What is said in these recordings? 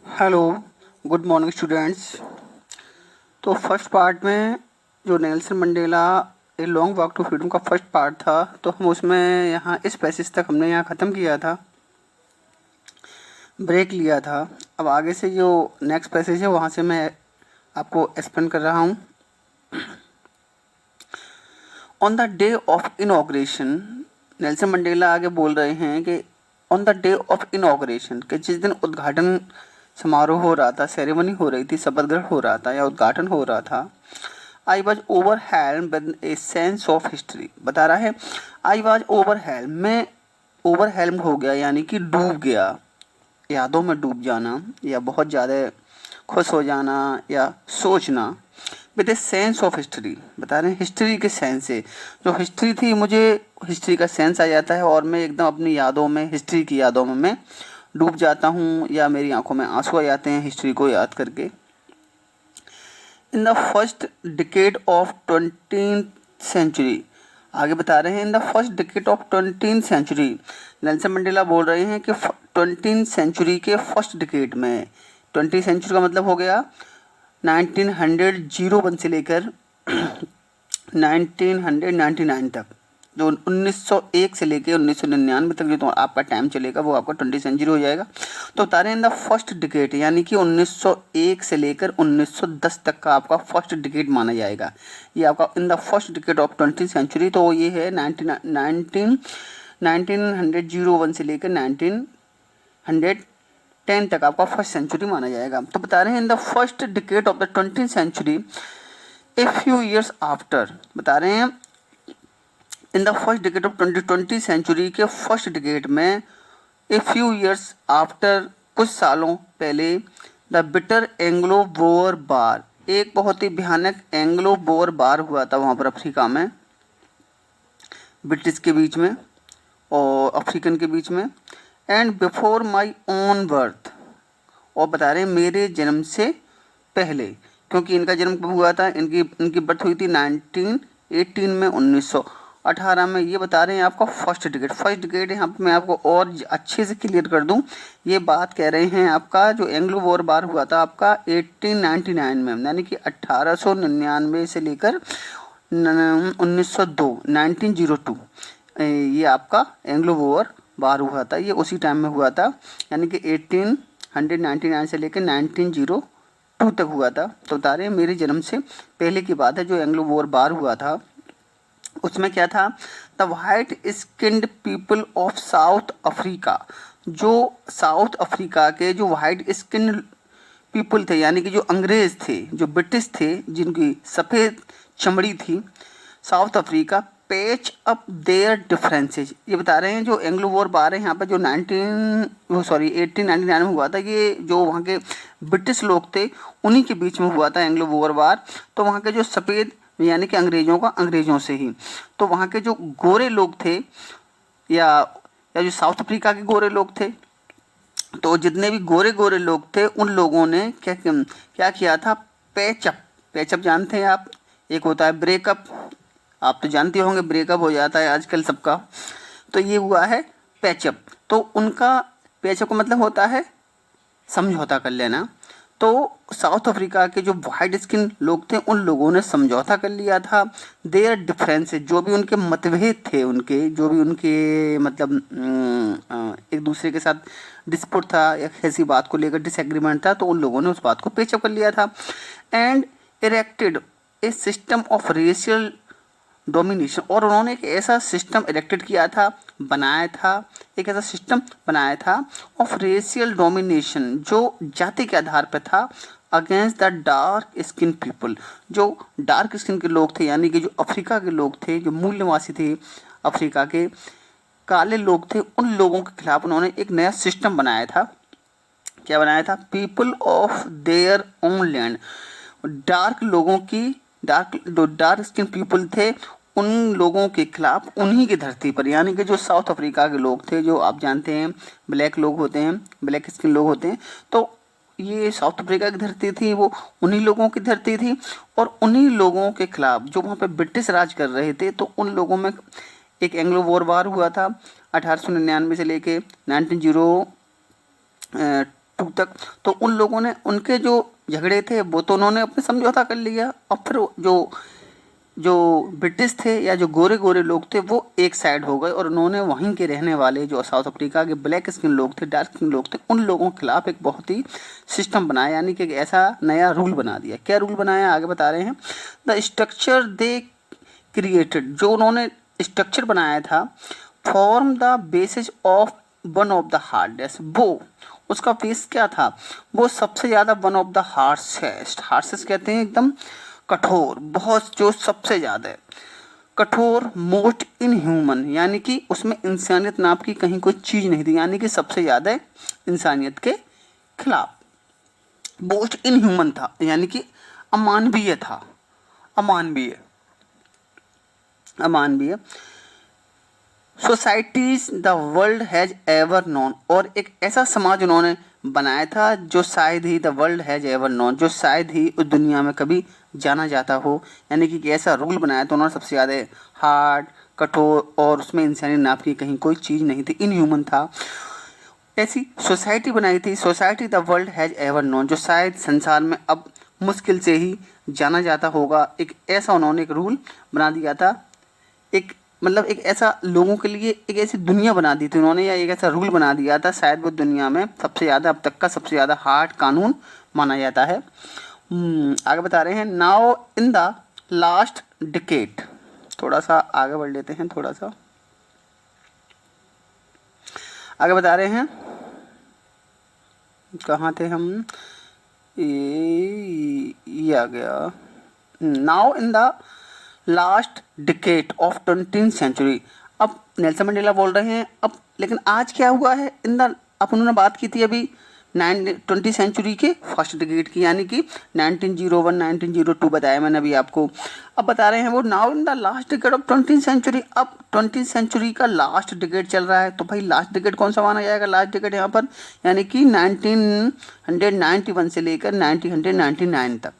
Hello, good morning students. तो first part में जो Nelson Mandela a long walk to freedom का first part था, तो हम उसमें यहाँ इस पैसेज तक हमने यहाँ ख़त्म किया था, ब्रेक लिया था। अब आगे से जो नेक्स्ट पैसेज है वहाँ से मैं आपको एक्सप्लेन कर रहा हूँ। On the day of inauguration, Nelson Mandela आगे बोल रहे हैं कि on the day of inauguration, कि जिस दिन उद्घाटन समारोह हो रहा था, सेरेमनी हो रही थी, शपथ ग्रहण हो रहा था या उद्घाटन हो रहा था, I was overwhelmed with a sense of history. बता रहा है आई वॉज ओवरहेल्म्ड, मैं ओवरहेल्म्ड हो गया यानी कि डूब गया, यादों में डूब जाना या बहुत ज़्यादा खुश हो जाना या सोचना। With a sense of history, बता रहे हैं हिस्ट्री के सेंस से, जो हिस्ट्री थी मुझे हिस्ट्री का सेंस आ जाता है और मैं एकदम अपनी यादों में, हिस्ट्री की यादों में मैं डूब जाता हूँ या मेरी आंखों में आंसू आ जाते हैं हिस्ट्री को याद करके। In the first decade of 20th century, आगे बता रहे हैं in the first decade of 20th century, Nelson Mandela बोल रहे हैं कि 20th सेंचुरी के फर्स्ट डिकेड में, 20th सेंचुरी का मतलब हो गया 1901 से लेकर 1999 तक, जो 1901 से लेकर 1999 तक जो आपका टाइम चलेगा वो आपका 20th सेंचुरी हो जाएगा। तो बता रहे हैं इन द फर्स्ट डिकेड यानी कि 1901 से लेकर 1910 तक का आपका फर्स्ट डिकेड माना जाएगा। ये आपका in the first decade of 20th century, तो ये है 1901 से लेकर 1910 तक आपका फर्स्ट सेंचुरी माना जाएगा। तो बता रहे हैं in the first decade of the 20th century a few years after, बता रहे हैं in the first decade of 2020 century के फर्स्ट डिकेड में ए फ्यू ईयर्स आफ्टर, कुछ सालों पहले, the bitter Anglo Boer war, एक बहुत ही भयानक एंग्लो बोअर बार हुआ था वहाँ पर अफ्रीका में, ब्रिटिश के बीच में और अफ्रीकन के बीच में। And before my own birth, और बता रहे हैं मेरे जन्म से पहले, क्योंकि इनका जन्म कब हुआ था, इनकी बर्थ हुई थी 1918 में, 1918 में। ये बता रहे हैं आपका फर्स्ट डिकेड यहाँ पर मैं आपको और अच्छे से क्लियर कर दूं, ये बात कह रहे हैं आपका जो एंग्लो वॉर बार हुआ था आपका 1899 में, यानी कि 1899 से लेकर 1902 ये आपका एंग्लो वॉर बार हुआ था, ये उसी टाइम में हुआ था, यानी कि 1899 से लेकर 1902 तक हुआ था। तो बता रहे हैं मेरे जन्म से पहले की बात है जो एंग्लो वॉर बार हुआ था। उसमें क्या था, the white skinned people of south Africa, जो साउथ अफ्रीका के जो वाइट स्किन पीपल थे यानी कि जो अंग्रेज थे, जो ब्रिटिश थे, जिनकी सफ़ेद चमड़ी थी, South Africa patch up their differences. ये बता रहे हैं जो एंग्लो वॉर बार है यहाँ पर जो 1899 में हुआ था, ये जो वहाँ के ब्रिटिश लोग थे उन्हीं के बीच में हुआ था एंग्लो वॉर बार। तो वहाँ के जो सफ़ेद यानी कि अंग्रेज़ों का अंग्रेज़ों से ही, तो वहाँ के जो गोरे लोग थे या जो साउथ अफ्रीका के गोरे लोग थे, तो जितने भी गोरे गोरे लोग थे उन लोगों ने क्या किया था, पैचअप जानते हैं आप, एक होता है ब्रेकअप, आप तो जानते होंगे ब्रेकअप हो जाता है आजकल सबका, तो ये हुआ है पैचअप। तो उनका पैचअप का मतलब होता है समझौता कर लेना। तो साउथ अफ्रीका के जो वाइट स्किन लोग थे उन लोगों ने समझौता कर लिया था, देयर डिफरेंसेस, जो भी उनके मतभेद थे, उनके जो भी उनके मतलब एक दूसरे के साथ डिस्प्यूट था या किसी बात को लेकर डिसएग्रीमेंट था, तो उन लोगों ने उस बात को पेचअप कर लिया था। And erected A system of racial domination, और उन्होंने एक ऐसा सिस्टम इरेक्टेड किया था, बनाया था, एक ऐसा सिस्टम बनाया था ऑफ रेशियल डोमिनेशन, जो जाति के आधार पर था, against the dark skin people, जो डार्क स्किन के लोग थे यानी कि जो अफ्रीका के लोग थे, जो मूल निवासी थे अफ्रीका के, काले लोग थे, उन लोगों के खिलाफ उन्होंने एक नया सिस्टम बनाया था। क्या बनाया था, people of their own land, dark लोगों की, जो डार्क स्किन पीपल थे उन लोगों के खिलाफ उन्हीं की धरती पर, यानी कि जो साउथ अफ्रीका के लोग थे, जो आप जानते हैं ब्लैक लोग होते हैं, ब्लैक स्किन लोग होते हैं, तो ये साउथ अफ्रीका की धरती थी, वो उन्हीं लोगों की धरती थी, और उन्हीं लोगों के खिलाफ जो वहाँ पे ब्रिटिश राज कर रहे थे, तो उन लोगों में एक एंग्लो वॉर वार हुआ था 1899 से लेके 1902 2 तक। तो उन लोगों ने उनके जो झगड़े थे वो तो उन्होंने अपने समझौता कर लिया, और फिर जो जो ब्रिटिश थे या जो गोरे गोरे लोग थे वो एक साइड हो गए, और उन्होंने वहीं के रहने वाले जो साउथ अफ्रीका के ब्लैक स्किन लोग थे, डार्क स्किन लोग थे, उन लोगों के खिलाफ एक बहुत ही सिस्टम बनाया, यानी कि एक ऐसा नया रूल बना दिया। क्या रूल बनाया आगे बता रहे हैं। द स्ट्रक्चर दे क्रिएटेड, जो उन्होंने स्ट्रक्चर बनाया था, form the basis of one of the hardest, वो उसका बेस क्या था, वो सबसे ज़्यादा वन ऑफ द हार्सेस्ट कहते हैं एकदम कठोर, बहुत जो सबसे ज़्यादा कठोर, मोस्ट इनह्यूमन, यानी कि उसमें इंसानियत नाम की कहीं कोई चीज़ नहीं थी, यानी कि सबसे ज़्यादा इंसानियत के खिलाफ। मोस्ट इनह्यूमन था, यानी कि अमानवीय था, अमानवीय। Societies the world has ever known, और एक ऐसा समाज उन्होंने बनाया था जो शायद ही the world has ever known, जो शायद ही उस दुनिया में कभी जाना जाता हो, यानी कि ऐसा रूल बनाया था उन्होंने सबसे ज़्यादा हार्ड, कठोर, और उसमें इंसानी नाप की कहीं कोई चीज़ नहीं थी, इनह्यूमन था। ऐसी सोसाइटी बनाई थी, society the world has ever known, जो शायद संसार में अब मुश्किल से ही जाना जाता होगा। एक ऐसा उन्होंने एक रूल बना दिया था, एक मतलब एक ऐसा लोगों के लिए एक ऐसी दुनिया बना दी थी उन्होंने, या एक ऐसा रूल बना दिया था, शायद वो दुनिया में सबसे ज़्यादा अब तक का सबसे ज़्यादा हार्ड कानून माना जाता है। आगे बता रहे हैं। Now in the last decade, थोड़ा सा आगे बढ़ लेते हैं, थोड़ा सा आगे बता रहे हैं, कहाँ थे हम, ये आ गया। Now in the last decade of 20th century, अब नेल्सन मंडेला बोल रहे हैं अब, लेकिन आज क्या हुआ है इन द, अब उन्होंने बात की थी अभी 20th सेंचुरी के फर्स्ट डिकेड की, यानी कि 1901 1902 बताया मैंने अभी आपको। अब बता रहे हैं वो now in the last decade of 20th century, अब 20th सेंचुरी का लास्ट डिकेड चल रहा है। तो भाई लास्ट डिकेड कौन सा माना जाएगा, लास्ट डिकेड यहाँ पर, यानी कि 1991 से लेकर 1999 तक,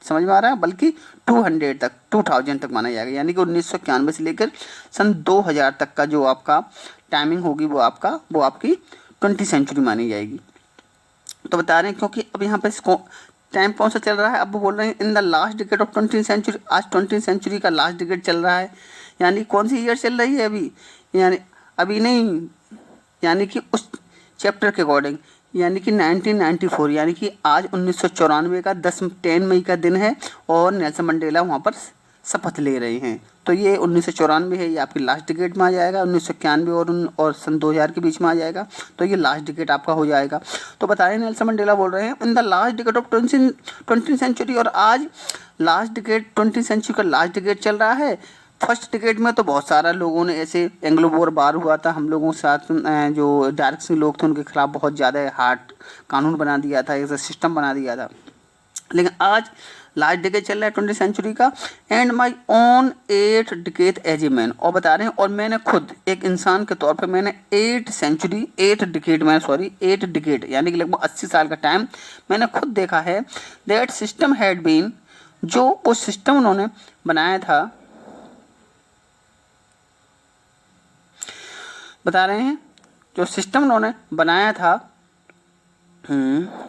समझ में आ रहा है, बल्कि 200 तक 2000 तक माना जाएगा, यानी कि 1991 से लेकर सन 2000 तक का जो आपका टाइमिंग होगी वो आपकी 20th सेंचुरी मानी जाएगी। तो बता रहे हैं क्योंकि अब यहाँ पे टाइम कौन सा चल रहा है, अब वो बोल रहे हैं in the last decade of 20th century, आज 20th सेंचुरी का लास्ट डिकेड चल रहा है, यानी कौन सी ईयर चल रही है अभी, यानी अभी नहीं, यानी कि उस चैप्टर के अकॉर्डिंग, यानी कि 1994, यानी कि आज 1994 का 10 मई का दिन है, और नेल्सन मंडेला वहाँ पर शपथ ले रहे हैं। तो ये 1994 है, ये आपकी लास्ट डिकेड में आ जाएगा, 1991 और सन 2000 के बीच में आ जाएगा, तो ये लास्ट डिकेड आपका हो जाएगा। तो बता रहे हैं नेल्सन मंडेला बोल रहे हैं in the last decade of 20th century, और आज लास्ट डिकेड 20th सेंचुरी का लास्ट डिकेड चल रहा है। फर्स्ट डिकेड में तो बहुत सारा लोगों ने ऐसे एंग्लो वॉर हुआ था, हम लोगों के साथ जो डार्क स्किन लोग थे उनके खिलाफ बहुत ज़्यादा हार्ड कानून बना दिया था, ऐसा सिस्टम बना दिया था। लेकिन आज लास्ट डिकेड चल रहा है 20th सेंचुरी का, and my own 8th decade as a man, और बता रहे हैं और मैंने खुद एक इंसान के तौर पे मैंने 8th डिकेड यानी कि लगभग 80 साल का टाइम मैंने खुद देखा है। दैट सिस्टम हैड बीन, जो वो सिस्टम उन्होंने बनाया था, बता रहे हैं जो सिस्टम उन्होंने बनाया था,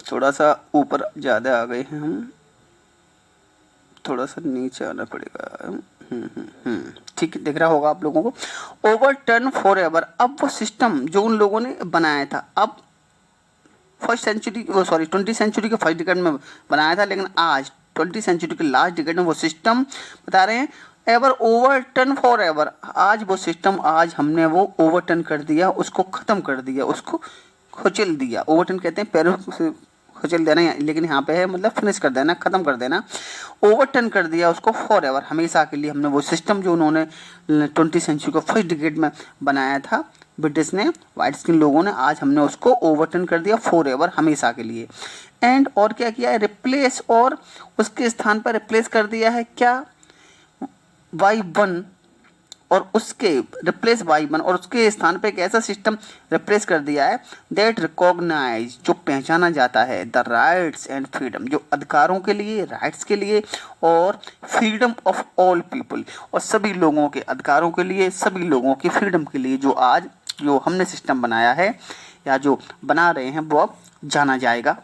थोड़ा सा ऊपर ज़्यादा आ गए हैं हम, थोड़ा सा नीचे आना पड़ेगा, ठीक दिख रहा होगा आप लोगों को। ओवरटर्न फॉर एवर, अब वो सिस्टम जो उन लोगों ने बनाया था, अब 20th सेंचुरी के फर्स्ट डिकेड में बनाया था, लेकिन आज 20th सेंचुरी के लास्ट डिकेड में वो सिस्टम बता रहे हैं एवर ओवरटर्न फॉर एवर, आज वो सिस्टम, आज हमने वो ओवरटर्न कर दिया, उसको ख़त्म कर दिया, उसको खुचल दिया। ओवरटर्न कहते हैं पैरों से खुचल देना, लेकिन यहाँ पे है मतलब फिनिश कर देना, ख़त्म कर देना। ओवरटर्न कर दिया उसको फॉर एवर, हमेशा के लिए हमने वो सिस्टम जो उन्होंने 20th सेंचुरी को फर्स्ट डिकेड में बनाया था ब्रिटिश ने, वाइट स्किन लोगों ने, आज हमने उसको ओवरटर्न कर दिया फॉर एवर, हमेशा के लिए। एंड और क्या किया है, रिप्लेस, और उसके स्थान पर रिप्लेस कर दिया है क्या, Y1, और उसके रिप्लेस Y1 और उसके स्थान पे एक ऐसा सिस्टम रिप्लेस कर दिया है दैट रिकॉग्नाइज, जो पहचाना जाता है, द राइट्स एंड फ्रीडम, जो अधिकारों के लिए, राइट्स के लिए, और फ्रीडम ऑफ ऑल पीपल, और सभी लोगों के अधिकारों के लिए, सभी लोगों की फ्रीडम के लिए, जो आज जो हमने सिस्टम बनाया है, या जो बना रहे हैं वो अब जाना जाएगा।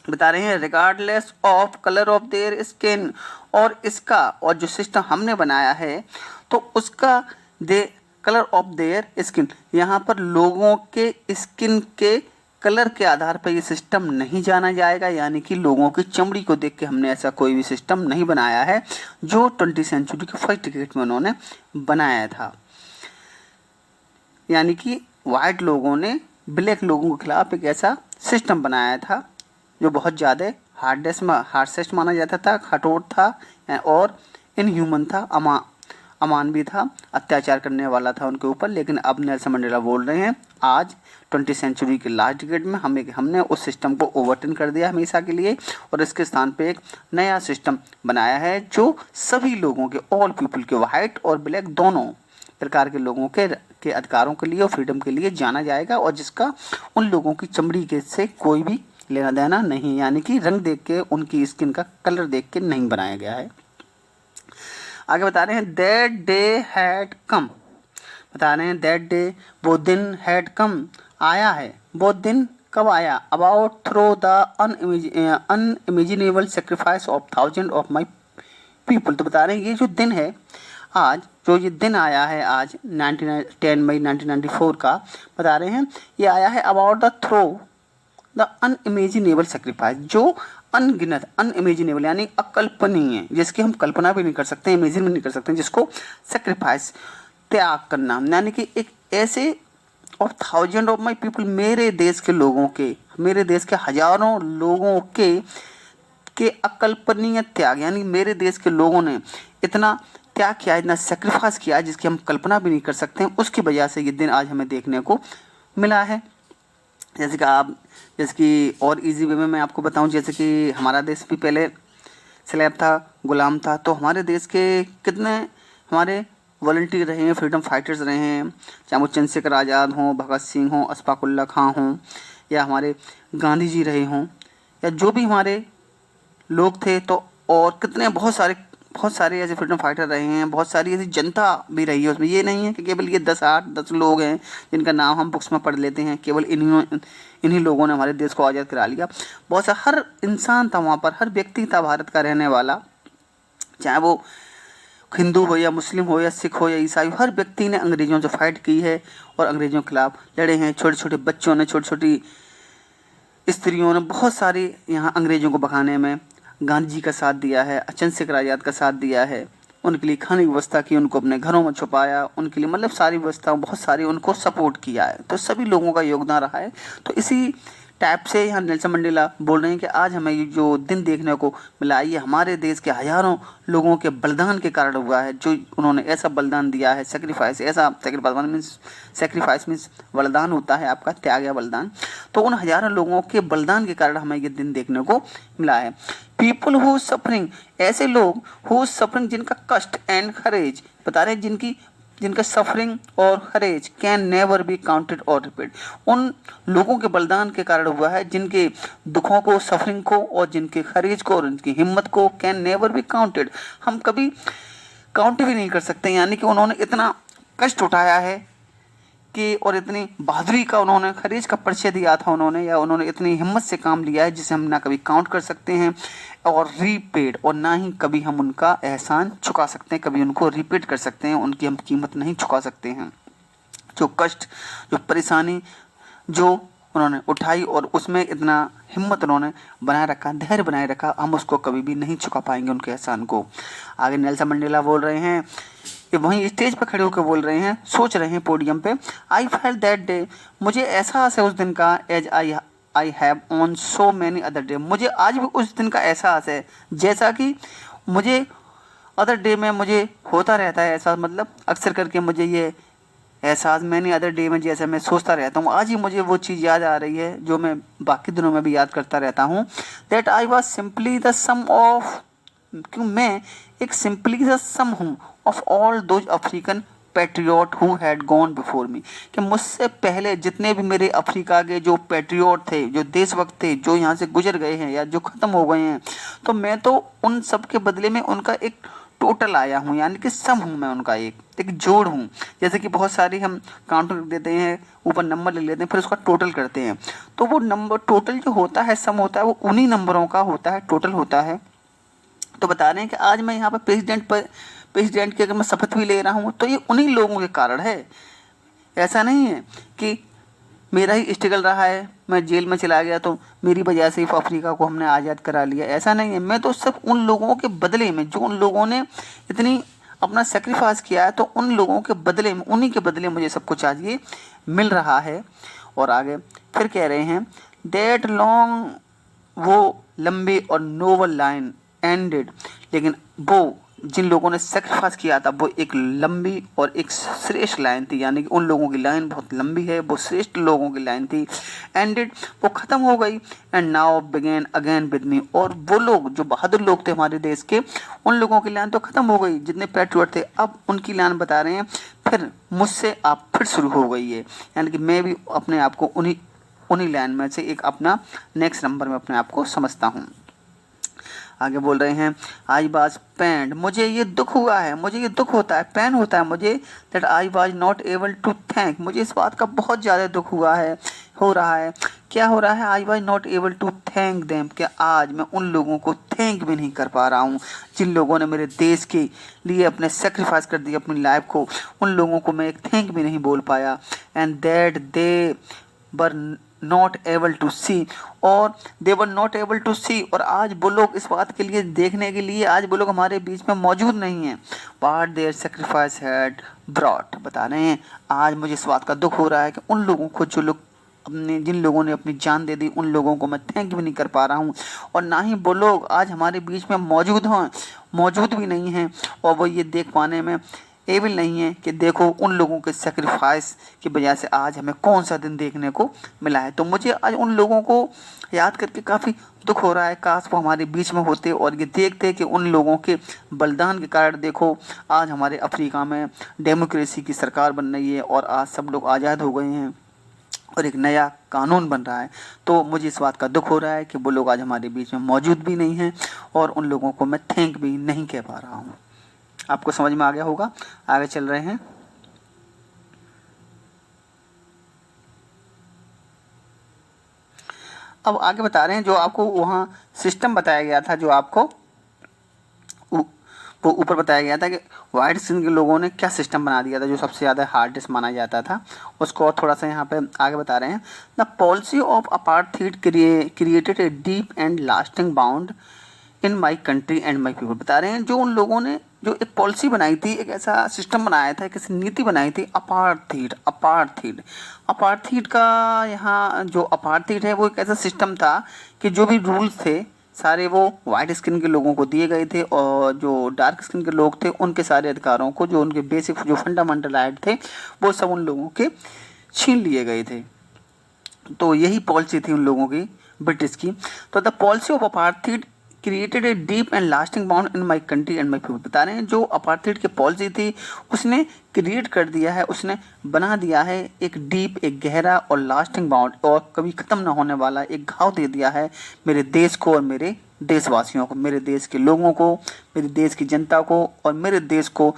बता रहे हैं regardless of colour of their skin, और इसका और जो सिस्टम हमने बनाया है तो उसका दे कलर ऑफ देयर स्किन, यहाँ पर लोगों के स्किन के कलर के आधार पर ये सिस्टम नहीं जाना जाएगा, यानी कि लोगों की चमड़ी को देख के हमने ऐसा कोई भी सिस्टम नहीं बनाया है जो 20वीं सेंचुरी के फर्स्ट डिकेड में उन्होंने बनाया था। यानी कि वाइट लोगों ने ब्लैक लोगों के खिलाफ एक ऐसा सिस्टम बनाया था जो बहुत ज़्यादा हार्शेस्ट माना जाता था, कठोर था और इनह्यूमन था, अमानवीय था, अत्याचार करने वाला था उनके ऊपर। लेकिन अब नेल्सन मंडेला बोल रहे हैं आज 20वीं सेंचुरी के लास्ट डिकेड में हमने उस सिस्टम को ओवरटर्न कर दिया हमेशा के लिए, और इसके स्थान पे एक नया सिस्टम बनाया है जो सभी लोगों के, ऑल पीपल के, वाइट और ब्लैक दोनों प्रकार के लोगों के अधिकारों के लिए और फ्रीडम के लिए जाना जाएगा, और जिसका उन लोगों की चमड़ी के से कोई भी लेना देना नहीं, यानी कि रंग देख के, उनकी स्किन का कलर देख के नहीं बनाया गया है। आगे बता रहे हैं दैट डे हैड कम, बता रहे हैं दैट डे, वो दिन, हैड कम, आया है, वो दिन कब आया, about through the unimaginable sacrifice of thousand of my people. तो बता रहे हैं ये जो दिन है आज, जो ये दिन आया है आज 10 मई 1994 का, बता रहे हैं ये आया है about the through the unimaginable sacrifice, जो अनगिनत, अनइमेजिनेबल यानी अकल्पनीय, जिसकी हम कल्पना भी नहीं कर सकते, इमेजिन भी नहीं कर सकते, जिसको सेक्रीफाइस, त्याग करना, यानी कि एक ऐसे of thousand of my people, मेरे देश के लोगों के, मेरे देश के हजारों लोगों के अकल्पनीय त्याग, यानी मेरे देश के लोगों ने इतना त्याग किया, इतना सेक्रीफाइस किया जिसकी हम कल्पना भी नहीं कर सकते हैं, उसकी वजह से ये दिन आज हमें देखने को मिला है। जैसे कि और इजी वे में मैं आपको बताऊं, जैसे कि हमारा देश भी पहले स्लेव था, गुलाम था, तो हमारे देश के कितने हमारे वॉलंटियर रहे हैं, फ्रीडम फाइटर्स रहे हैं, चाहे वो चंद्रशेखर आज़ाद हों, भगत सिंह हों, अशफाक उल्लाह खां हों, या हमारे गांधी जी रहे हों, या जो भी हमारे लोग थे, तो और कितने बहुत सारे ऐसे फ्रीडम फाइटर रहे हैं, बहुत सारी ऐसी जनता भी रही है उसमें। ये नहीं है कि केवल ये 10 लोग हैं जिनका नाम हम बुक्स में पढ़ लेते हैं, केवल इन्हीं लोगों ने हमारे देश को आज़ाद करा लिया। बहुत सा हर इंसान था वहाँ पर, हर व्यक्ति था भारत का रहने वाला, चाहे वो हिंदू हो या मुस्लिम हो या सिख हो या ईसाई, हर व्यक्ति ने अंग्रेज़ों से फाइट की है और अंग्रेज़ों के खिलाफ लड़े हैं। छोटे छोटे बच्चों ने, छोटी छोटी स्त्रियों ने बहुत सारे यहाँ अंग्रेज़ों को भगाने में गांधी जी का साथ दिया है, चंद्रशेखर आज़ाद का साथ दिया है, उनके लिए खाने की व्यवस्था की, उनको अपने घरों में छुपाया, उनके लिए मतलब सारी व्यवस्था, बहुत सारी उनको सपोर्ट किया है, तो सभी लोगों का योगदान रहा है। तो इसी टाइप से यहाँ नेल्सन मंडेला बोल रहे हैं कि आज हमें ये जो दिन देखने को मिला, ये हमारे देश के हजारों लोगों के बलिदान के कारण हुआ है, जो उन्होंने ऐसा बलिदान दिया है, सेक्रीफाइस मीन्स बलिदान होता है आपका, त्याग या बलिदान, तो उन हजारों लोगों के बलिदान के कारण हमें ये दिन देखने को मिला है। पीपल हु सफरिंग, ऐसे लोग हु सफरिंग, जिनका कष्ट, एंड करेज, बता रहे हैं जिनका सफरिंग और courage can never be counted और रिपीट, उन लोगों के बलिदान के कारण हुआ है जिनके दुखों को, सफरिंग को और जिनके करेज को और उनकी हिम्मत को कैन नेवर बी काउंटेड, हम कभी काउंट भी नहीं कर सकते। यानी कि उन्होंने इतना कष्ट उठाया है कि, और इतनी बहादुरी का उन्होंने, करेज का परिचय दिया था उन्होंने, या उन्होंने इतनी हिम्मत से काम लिया है जिसे हम ना कभी काउंट कर सकते हैं और रीपेड, और ना ही कभी हम उनका एहसान चुका सकते हैं, कभी उनको रीपेड कर सकते हैं, उनकी हम कीमत नहीं चुका सकते हैं। जो कष्ट, जो परेशानी जो उन्होंने उठाई और उसमें इतना हिम्मत उन्होंने बनाए रखा, धैर्य बनाए रखा, हम उसको कभी भी नहीं चुका पाएंगे उनके एहसान को। आगे नेल्सन मंडेला बोल रहे हैं, ये वहीं स्टेज पर खड़े होकर बोल रहे हैं, सोच रहे हैं पोडियम पे, आई फेल्ट दैट डे, मुझे एहसास है उस दिन का, as I have on so many other day, मुझे आज भी उस दिन का एहसास है जैसा कि मुझे अदर डे में मुझे होता रहता है एहसास, मतलब अक्सर करके मुझे ये एहसास मैनी अदर डे में जैसे मैं सोचता रहता हूँ, आज ही मुझे वो चीज़ याद आ रही है जो मैं बाकी दिनों में भी याद करता रहता हूँ। That I was simply the sum of, क्यों मैं एक सिंपली द सम हूँ of all those African patriot who had gone before me, कि मुझसे पहले जितने भी मेरे अफ्रीका के जो पैट्रियट थे, जो देशभक्त थे, जो यहाँ से गुजर गए हैं या जो ख़त्म हो गए हैं, तो मैं तो उन सब के बदले में उनका एक टोटल आया हूँ, यानी कि सम हूँ मैं उनका, एक जोड़ हूँ। जैसे कि बहुत सारी हम काउंटर लिख देते हैं, ऊपर नंबर लिख लेते हैं, फिर उसका टोटल करते हैं, तो वो नंबर टोटल जो होता है, सम होता है, वो उन्हीं नंबरों का होता है, टोटल होता है। तो बता रहे हैं कि आज मैं यहाँ पर प्रेसिडेंट की अगर मैं शपथ भी ले रहा हूँ तो ये उन्हीं लोगों के कारण है। ऐसा नहीं है कि मेरा ही स्ट्रगल रहा है, मैं जेल में चला गया तो मेरी वजह से अफ्रीका को हमने आज़ाद करा लिया, ऐसा नहीं है। मैं तो सब उन लोगों के बदले में, जो उन लोगों ने इतनी अपना सेक्रीफाइस किया है, तो उन लोगों के बदले में, उन्हीं के बदले मुझे सब कुछ आज ये मिल रहा है। और आगे फिर कह रहे हैं दैट लॉन्ग, वो लंबी और नोबल लाइन एंडेड, लेकिन वो जिन लोगों ने सेक्रीफाइस किया था वो एक लंबी और एक श्रेष्ठ लाइन थी, यानी कि उन लोगों की लाइन बहुत लंबी है, वो श्रेष्ठ लोगों की लाइन थी। एंडेड, वो ख़त्म हो गई। And now begin again with me, और वो लोग जो बहादुर लोग थे हमारे देश के, उन लोगों की लाइन तो ख़त्म हो गई, जितने पैट्रियट थे, अब उनकी लाइन बता रहे हैं फिर मुझसे आप फिर शुरू हो गई है। यानी कि मैं भी अपने आप को उन्हीं लाइन में से एक अपना नेक्स्ट नंबर में अपने आप को समझता हूँ। आगे बोल रहे हैं आई वाज पेंड, मुझे ये दुख हुआ है, मुझे ये दुख होता है, पेन होता है मुझे, that I was not able to thank, मुझे इस बात का बहुत ज़्यादा दुख हुआ है, हो रहा है। क्या हो रहा है? I was not able to thank them, क्या आज मैं उन लोगों को थैंक भी नहीं कर पा रहा हूँ जिन लोगों ने मेरे देश के लिए अपने सेक्रीफाइस कर दिया अपनी लाइफ को, उन लोगों को मैं एक थैंक भी नहीं बोल पाया। And that they were not able to see, और they were not able to see, और आज वो लोग इस बात के लिए, देखने के लिए आज वो लोग हमारे बीच में मौजूद नहीं हैं। वाट देयर सेक्रीफाइस हैड ब्रॉट, बता रहे हैं आज मुझे इस बात का दुख हो रहा है कि उन लोगों को, जो लोग अपने, जिन लोगों ने अपनी जान दे दी, उन लोगों को मैं थैंक भी नहीं कर पा रहा हूँ, और ना ही वो लोग आज हमारे बीच में मौजूद भी नहीं हैं, और वो ये देख पाने में एबल नहीं है कि देखो उन लोगों के सेक्रीफाइस की वजह से आज हमें कौन सा दिन देखने को मिला है। तो मुझे आज उन लोगों को याद करके काफ़ी दुख हो रहा है, काश वो हमारे बीच में होते और ये देखते कि उन लोगों के बलिदान के कारण देखो आज हमारे अफ्रीका में डेमोक्रेसी की सरकार बन रही है, और आज सब लोग आज़ाद हो गए हैं और एक नया कानून बन रहा है। तो मुझे इस बात का दुख हो रहा है कि वो लोग आज हमारे बीच में मौजूद भी नहीं हैं, और उन लोगों को मैं थैंक भी नहीं कह पा रहा हूँ। आपको समझ में आ गया होगा। आगे चल रहे हैं। अब आगे बता रहे हैं जो आपको वहाँ सिस्टम बताया गया था, जो आपको वो ऊपर बताया गया था कि वाइट स्किन के लोगों ने क्या सिस्टम बना दिया था जो सबसे ज़्यादा हार्डेस्ट माना जाता था, उसको और थोड़ा सा यहाँ पे आगे बता रहे हैं। The policy of apartheid created a deep and lasting bound in my country and my people, बता रहे हैं जो उन लोगों ने जो एक पॉलिसी बनाई थी, एक ऐसा सिस्टम बनाया था, एक ऐसी नीति बनाई थी, अपार्थाइड का यहाँ जो अपार्थाइड है वो एक ऐसा सिस्टम था कि जो भी रूल्स थे सारे वो वाइट स्किन के लोगों को दिए गए थे, और जो डार्क स्किन के लोग थे उनके सारे अधिकारों को, जो उनके बेसिक जो फंडामेंटल राइट थे वो सब उन लोगों के छीन लिए गए थे। तो यही पॉलिसी थी उन लोगों की, ब्रिटिश की। तो the policy of apartheid created a deep and lasting bound in my country and my people, बता रहे हैं जो अपार्थाइड की पॉलिसी थी उसने क्रिएट कर दिया है, उसने बना दिया है एक डीप, एक गहरा और लास्टिंग बाउंड, और कभी ख़त्म ना होने वाला एक घाव दे दिया है मेरे देश को और मेरे देशवासियों को, मेरे देश के लोगों को, मेरे देश की जनता को और मेरे देश को।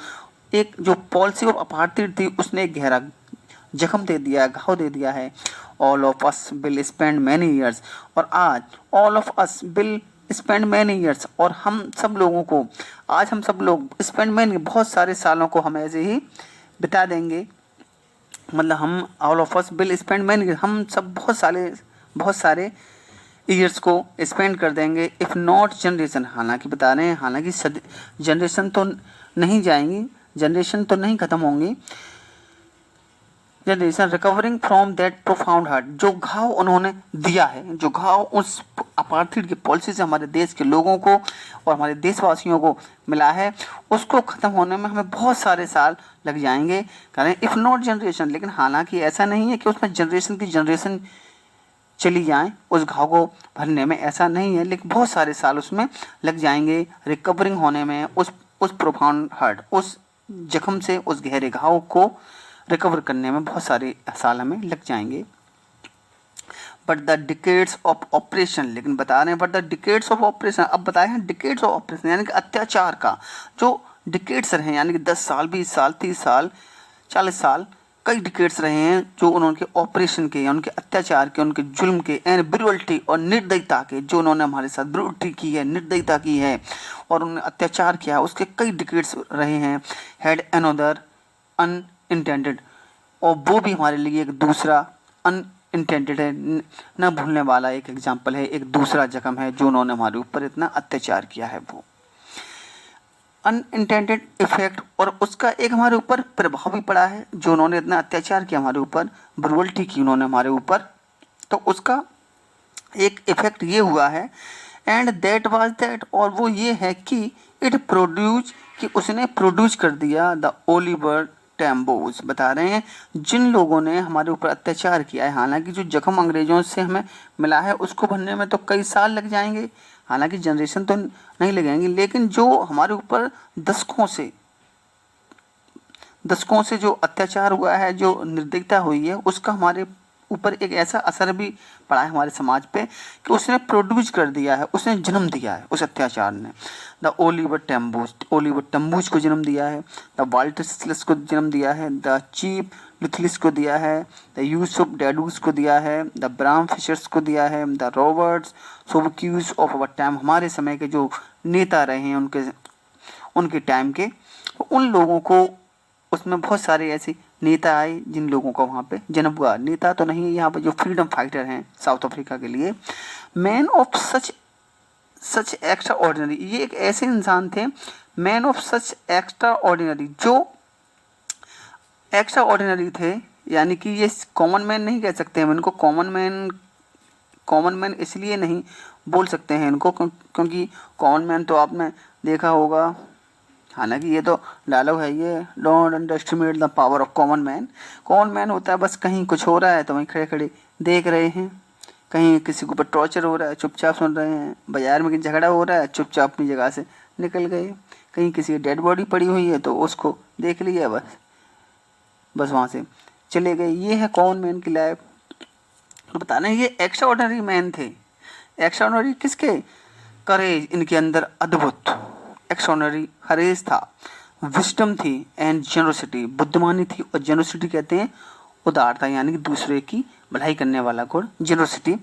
एक जो पॉलिसी ऑफ अपार्थाइड थी उसने एक गहरा जख्म दे दिया है, घाव दे दिया है। All of us will spend many years, और आज all of us will spend many years, और हम सब लोगों को, आज हम सब लोग स्पेंड मैनी, बहुत सारे सालों को हम ऐसे ही बिता देंगे, मतलब हम all of us will spend many, हम सब बहुत सारे ईयर्स को स्पेंड कर देंगे। इफ़ नॉट जनरेशन, हालांकि बता रहे हैं हालांकि जनरेशन तो नहीं जाएंगी, जनरेशन तो नहीं ख़त्म होंगी, generation recovering from that profound hurt, जो घाव उन्होंने दिया है, जो घाव उस अपार्थाइड की पॉलिसी से हमारे देश के लोगों को और हमारे देशवासियों को मिला है, उसको ख़त्म होने में हमें बहुत सारे साल लग जाएंगे। करें इफ़ नॉट जनरेशन, लेकिन हालांकि ऐसा नहीं है कि उसमें जनरेशन की जनरेशन चली जाएं उस घाव को भरने में, ऐसा नहीं है, लेकिन बहुत सारे साल उसमें लग जाएंगे रिकवरिंग होने में, उस प्रोफाउंड हर्ट, उस जख्म से, उस गहरे घाव को रिकवर करने में बहुत सारे साल हमें लग जाएंगे। But the decades of operation, लेकिन बता रहे हैं but the decades of operation, अब बताए हैं डिकेड्स ऑफ ऑपरेशन यानी कि अत्याचार का जो डिकेट्स रहे हैं, यानी कि 10 साल, 20 साल, 30 साल, 40 साल, कई डिकेट्स रहे हैं जो उनके ऑपरेशन के या उनके अत्याचार के, उनके जुल्म के एंड ब्रुअल्टी और निर्दयता के, जो उन्होंने हमारे साथ ब्रुअल्टी की है, निर्दयता की है और उन्होंने अत्याचार किया, उसके कई डिकेट्स रहे हैं। हैड अनदर अनइंटेंडेड, और वो भी हमारे लिए एक दूसरा अनइंटेंडेड है, न भूलने वाला एक एग्जाम्पल है, एक दूसरा जख्म है जो उन्होंने हमारे ऊपर इतना अत्याचार किया है, वो अनइंटेंडेड इफेक्ट। और उसका एक हमारे ऊपर प्रभाव भी पड़ा है, जो उन्होंने इतना अत्याचार किया हमारे ऊपर, ब्रुअल्टी की उन्होंने हमारे ऊपर, तो उसका एक इफेक्ट ये हुआ है। एंड दैट वाज दैट, और वो ये है कि इट प्रोड्यूस, कि उसने प्रोड्यूस कर दिया द ओलिवर टैम्बोज। बता रहे हैं जिन लोगों ने हमारे ऊपर अत्याचार किया है, हालांकि जो जख्म अंग्रेजों से हमें मिला है उसको भरने में तो कई साल लग जाएंगे, हालांकि जनरेशन तो नहीं लगेंगे, लेकिन जो हमारे ऊपर दशकों से जो अत्याचार हुआ है, जो निर्दयता हुई है, उसका हमारे ऊपर एक ऐसा असर भी पड़ा है हमारे समाज पे कि उसने प्रोड्यूस कर दिया है, उसने जन्म दिया है उस अत्याचार ने। द ओलिवर टैम्बोज को जन्म दिया है, द वाल्टर सिसिलिस को जन्म दिया है, द चीफ लुथलिस को दिया है, द यूसुफ डैडूस को दिया है, द ब्राम फिशर्स को दिया है, the Roberts Sobukwes of our time, हमारे समय के जो नेता रहे हैं उनके टाइम के, उन लोगों को, उसमें बहुत सारे ऐसे नेता आए जिन लोगों का वहाँ पे जन्म हुआ। नेता तो नहीं, यहाँ पे जो फ्रीडम फाइटर हैं साउथ अफ्रीका के लिए, man of such extra ordinary, ये एक ऐसे इंसान थे, man of such extra ordinary, जो एक्स्ट्रा ऑर्डिनरी थे, यानी कि ये कॉमन मैन नहीं कह सकते हम इनको, कॉमन मैन इसलिए नहीं बोल सकते हैं इनको क्योंकि कॉमन मैन तो आपने देखा होगा, हालांकि ये तो डायलॉग है, ये don't underestimate the power of common man. Common man होता है बस कहीं कुछ हो रहा है तो वहीं खड़े खड़े देख रहे हैं, कहीं किसी के ऊपर टॉर्चर हो रहा है चुपचाप सुन रहे हैं, बाजार में कहीं झगड़ा हो रहा है चुपचाप अपनी जगह से निकल गए, कहीं किसी की डेड बॉडी पड़ी हुई है तो उसको देख लिया, बस वहाँ से चले गए। ये है कॉमन मैन की लाइफ। तो बता रहे हैं ये एक्स्ट्रा ऑर्डिनरी मैन थे। एक्स्ट्रा ऑर्डिनरी किसके? करेज, इनके अंदर अद्भुत एक्स्ट्राऑर्डिनरी करेज था, विजडम थी एंड जेनरोसिटी, बुद्धिमानी थी, और जेनरोसिटी कहते हैं उदारता, यानी कि दूसरे की भलाई करने वाला गुण, जेनरोसिटी।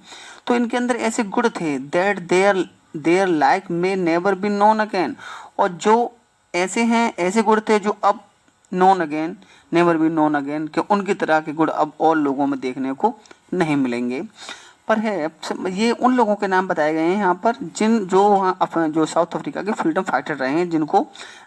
तो इनके अंदर ऐसे गुण थे that their like may never be known again, और जो ऐसे गुण थे जो अब नेवर बी नोन अगेन, कि उनकी तरह के गुण अब और लोगों में देखने को नहीं मिलेंगे। पर है ये उन लोगों के नाम बताए गए हैं यहाँ पर जो वहाँ जो साउथ अफ्रीका के फ्रीडम फाइटर रहे हैं, जिनको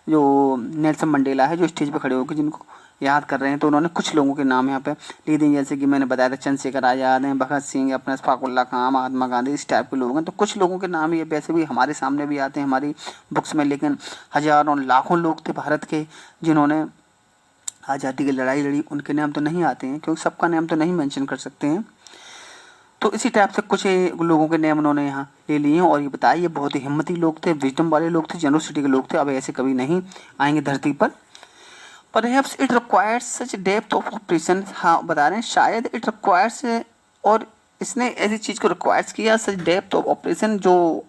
जो नेल्सन मंडेला है जो स्टेज पे खड़े होकर जिनको याद कर रहे हैं, तो उन्होंने कुछ लोगों के नाम यहाँ पे लिख दिए, जैसे कि मैंने बताया था चंद्रशेखर आज़ाद हैं, भगत सिंह, अपना अशफाकुल्ला खां, महात्मा गांधी, इस टाइप के लोग हैं। तो कुछ लोगों के नाम ये वैसे भी हमारे सामने भी आते हैं हमारी बुक्स में, लेकिन हज़ारों लाखों लोग थे भारत के जिन्होंने आज़ादी की लड़ाई लड़ी, उनके नाम तो नहीं आते हैं क्योंकि सबका नाम तो नहीं मेंशन कर सकते हैं। तो इसी टाइप से कुछ लोगों के नाम उन्होंने यहाँ ले लिए हैं, और ये बताया ये बहुत ही हिम्मती लोग थे, विजडम वाले लोग थे, जेनरोसिटी के लोग थे, अब ऐसे कभी नहीं आएंगे धरती पर। Perhaps it requires such depth of operation, हाँ बता रहे हैं शायद इट रिक्वायर्स, और इसने ऐसी चीज़ को रिक्वायर्स किया, सच डेप्थ ऑफ ऑपरेशन, जो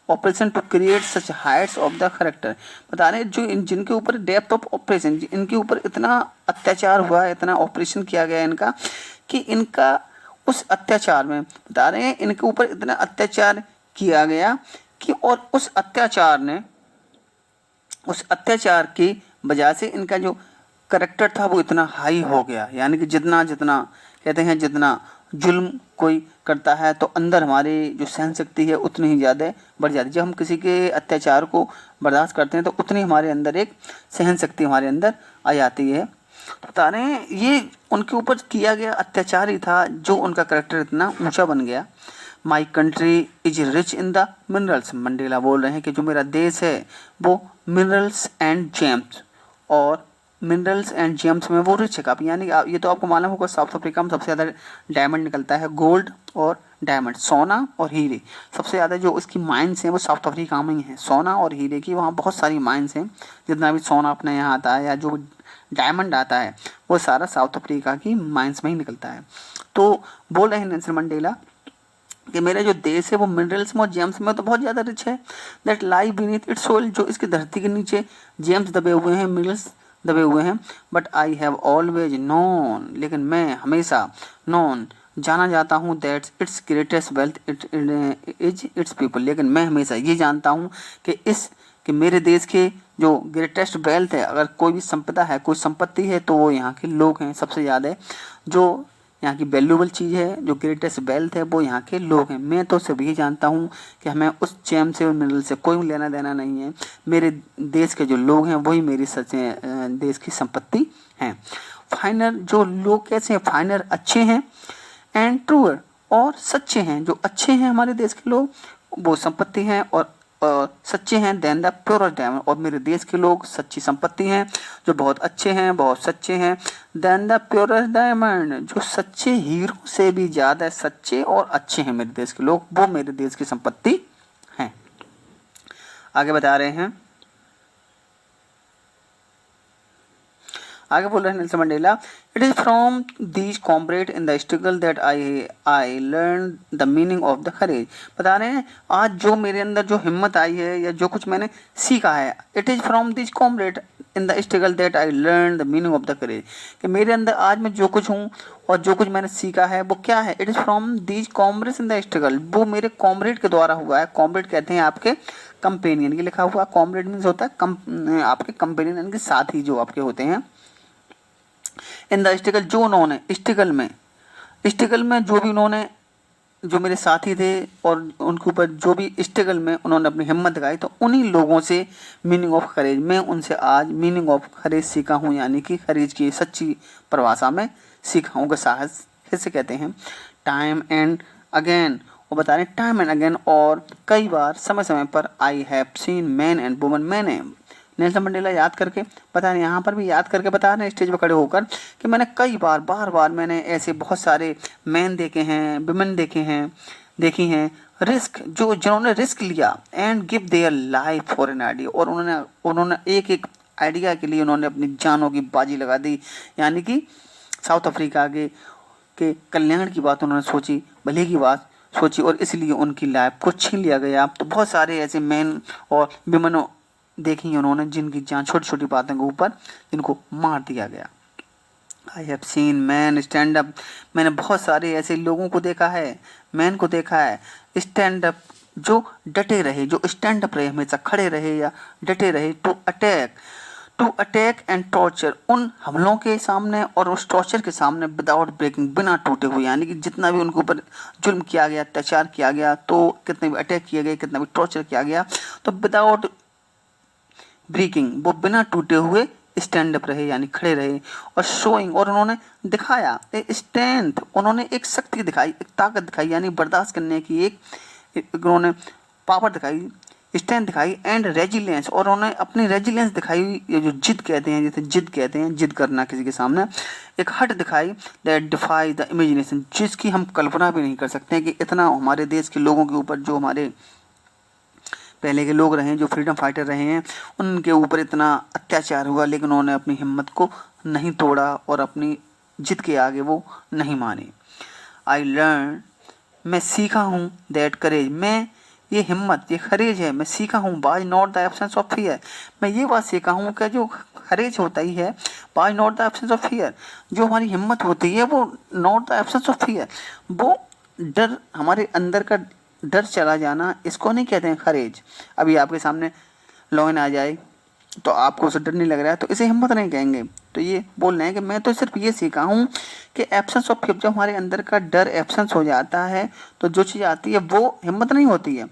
operation to create such heights of the character. बता रहे हैं जो जिनके ऊपर डेप्थ ऑफ ऑपरेशन, इनके ऊपर इतना अत्याचार हुआ है, इतना ऑपरेशन किया गया इनका, कि इनका उस अत्याचार में बता रहे हैं इनके ऊपर इतना अत्याचार किया गया कि, और उस अत्याचार की वजह से इनका जो करेक्टर था वो इतना हाई हो गया, यानी कि जितना कहते हैं जितना जुल्म कोई करता है तो अंदर हमारी जो सहन शक्ति है उतनी ही ज़्यादा बढ़ जाती है। जब हम किसी के अत्याचार को बर्दाश्त करते हैं तो उतनी हमारे अंदर एक सहन शक्ति हमारे अंदर आ जाती है। तो बता रहे हैं ये उनके ऊपर किया गया अत्याचार ही था जो उनका करेक्टर इतना ऊंचा बन गया। My country is rich in the minerals, Mandela बोल रहे हैं कि जो मेरा देश है वो मिनरल्स एंड जेम्स, और मिनरल्स एंड जेम्स में वो रिच है काफ़ी, यानी ये तो आपको मालूम होगा साउथ अफ्रीका में सबसे ज़्यादा डायमंड निकलता है, गोल्ड और डायमंड, सोना और हीरे, सबसे ज़्यादा जो उसकी माइंस हैं वो साउथ अफ्रीका में ही है, सोना और हीरे की वहाँ बहुत सारी माइंस हैं। जितना भी सोना अपने यहाँ आता है या जो डायमंड आता है वो सारा साउथ अफ्रीका की माइंस में ही निकलता है। तो बोल रहे हैं नेल्सन मंडेला कि मेरा जो देश है वो मिनरल्स में और जेम्स में तो बहुत ज़्यादा रिच है। That lie beneath it's soil, जो इसकी धरती के नीचे जेम्स दबे हुए हैं, मिनरल्स दबे हुए हैं। But I have always known, लेकिन मैं हमेशा नोन जाना जाता हूँ that it's greatest wealth it is it's people, लेकिन मैं हमेशा ये जानता हूँ कि मेरे देश के जो ग्रेटेस्ट वेल्थ है, अगर कोई भी संपदा है, कोई संपत्ति है, तो वो यहाँ के लोग हैं। सबसे ज़्यादा जो यहाँ की वैल्यूबल चीज़ है, जो ग्रेटेस्ट वेल्थ है, वो यहाँ के लोग हैं। मैं तो सिर्फ यही जानता हूँ कि हमें उस जेम से और मिनरल से कोई लेना देना नहीं है। मेरे देश के जो लोग हैं वही मेरी देश की संपत्ति हैं। फाइनर, जो लोग कैसे हैं? फाइनर अच्छे हैं, एंड ट्रूअर और सच्चे हैं। जो अच्छे हैं हमारे देश के लोग वो संपत्ति हैं और सच्चे हैं। देन द प्योर डायमंड, और मेरे देश के लोग सच्ची संपत्ति हैं, जो बहुत अच्छे हैं, बहुत सच्चे हैं। देन द प्योर डायमंड, जो सच्चे हीरो से भी ज़्यादा सच्चे और अच्छे हैं मेरे देश के लोग, वो मेरे देश की संपत्ति हैं। आगे बता रहे हैं, आगे बोल रहे हैं Nelson Mandela, it is from these comrade in the struggle that I learn the meaning of the courage. बता रहे हैं आज जो मेरे अंदर जो हिम्मत आई है या जो कुछ मैंने सीखा है, it is from these comrade in the struggle that I learn the meaning of the courage, कि मेरे अंदर आज मैं जो कुछ हूँ और जो कुछ मैंने सीखा है वो क्या है? It is from these Comrades in the struggle, वो मेरे कॉम्रेड के द्वारा हुआ है। कॉम्रेड कहते हैं आपके कंपेनियन, ये लिखा हुआ कॉम्रेड मीन्स होता है आपके कंपेनियन, यानी कि साथी जो आपके होते हैं। इन द स्ट्रगल, जो उन्होंने स्ट्रगल में जो भी उन्होंने, जो मेरे साथी थे और उनके ऊपर जो भी स्ट्रगल में उन्होंने अपनी हिम्मत दिखाई, तो उन्हीं लोगों से मीनिंग ऑफ करेज, मैं उनसे आज मीनिंग ऑफ करेज सीखा हूँ, यानी कि करेज की सच्ची परिभाषा में सीखा हूँ। साहस कैसे कहते हैं? टाइम एंड अगेन, वो बता रहे हैं टाइम एंड अगेन, और कई बार समय समय पर I have seen man and woman, मैंने नेल्सन मंडेला याद करके बता रहे हैं, यहाँ पर भी याद करके बता रहे हैं स्टेज पर खड़े होकर कि मैंने कई बार बार मैंने ऐसे बहुत सारे मैन देखे हैं, विमेन देखी हैं, जिन्होंने रिस्क लिया and give their life for an idea, और उन्होंने एक एक आइडिया के लिए उन्होंने अपनी जानों की बाजी लगा दी। यानी कि साउथ अफ्रीका के कल्याण की बात उन्होंने सोची, भले की बात सोची, और इसलिए उनकी लाइफ को छीन लिया गया। तो बहुत सारे ऐसे मैन और विमेन देखी उन्होंने जिनकी जान छोटी छोटी बातों के ऊपर जिनको मार दिया गया। I have seen man stand up, मैंने बहुत सारे ऐसे लोगों को देखा है, मैन को देखा है स्टैंड अप, जो डटे रहे, जो स्टैंड अप रहे, हमेशा खड़े रहे या डटे रहे। टू अटैक एंड टॉर्चर, उन हमलों के सामने और उस टॉर्चर के सामने विदाउट ब्रेकिंग, बिना टूटे हुए, यानी कि जितना भी उनके ऊपर जुल्म किया गया, अत्याचार किया गया, तो कितने भी अटैक किए गए, कितना भी टॉर्चर किया गया, तो विदाउट ब्रेकिंग, वो बिना टूटे हुए स्टैंड अप रहे, यानी खड़े रहे। और शोइंग, और उन्होंने दिखाया स्ट्रेंथ, उन्होंने एक शक्ति दिखाई, एक ताकत दिखाई, यानी बर्दाश्त करने की एक उन्होंने पावर दिखाई, स्ट्रेंथ दिखाई, एंड रेजिलियंस, और उन्होंने अपनी रेजिलियंस दिखाई, ये जो जिद कहते हैं, जैसे जिद कहते हैं, जिद करना किसी के सामने, एक हट दिखाई दैट डिफाई द इमेजिनेशन, जिसकी हम कल्पना भी नहीं कर सकते हैं कि इतना हमारे देश के लोगों के ऊपर, जो हमारे पहले के लोग रहे हैं, जो फ्रीडम फाइटर रहे हैं, उनके ऊपर इतना अत्याचार हुआ, लेकिन उन्होंने अपनी हिम्मत को नहीं तोड़ा और अपनी जिद के आगे वो नहीं माने। आई लर्न, मैं सीखा हूँ दैट करेज, मैं ये हिम्मत, ये करेज है, मैं सीखा हूँ by not the absence of fear, मैं ये बात सीखा हूँ कि जो करेज होता ही है by not the absence of fear, जो हमारी हिम्मत होती है वो not the absence of fear, वो डर, हमारे अंदर का डर चला जाना, इसको नहीं कहते हैं करेज। अभी आपके सामने लॉयन आ जाए तो आपको उसे डर नहीं लग रहा है, तो इसे हिम्मत नहीं कहेंगे। तो ये बोल रहे हैं कि मैं तो सिर्फ ये सीखा हूँ कि एब्सेंस ऑफ फियर, जब हमारे अंदर का डर एब्सेंस हो जाता है तो जो चीज़ आती है वो हिम्मत नहीं होती है,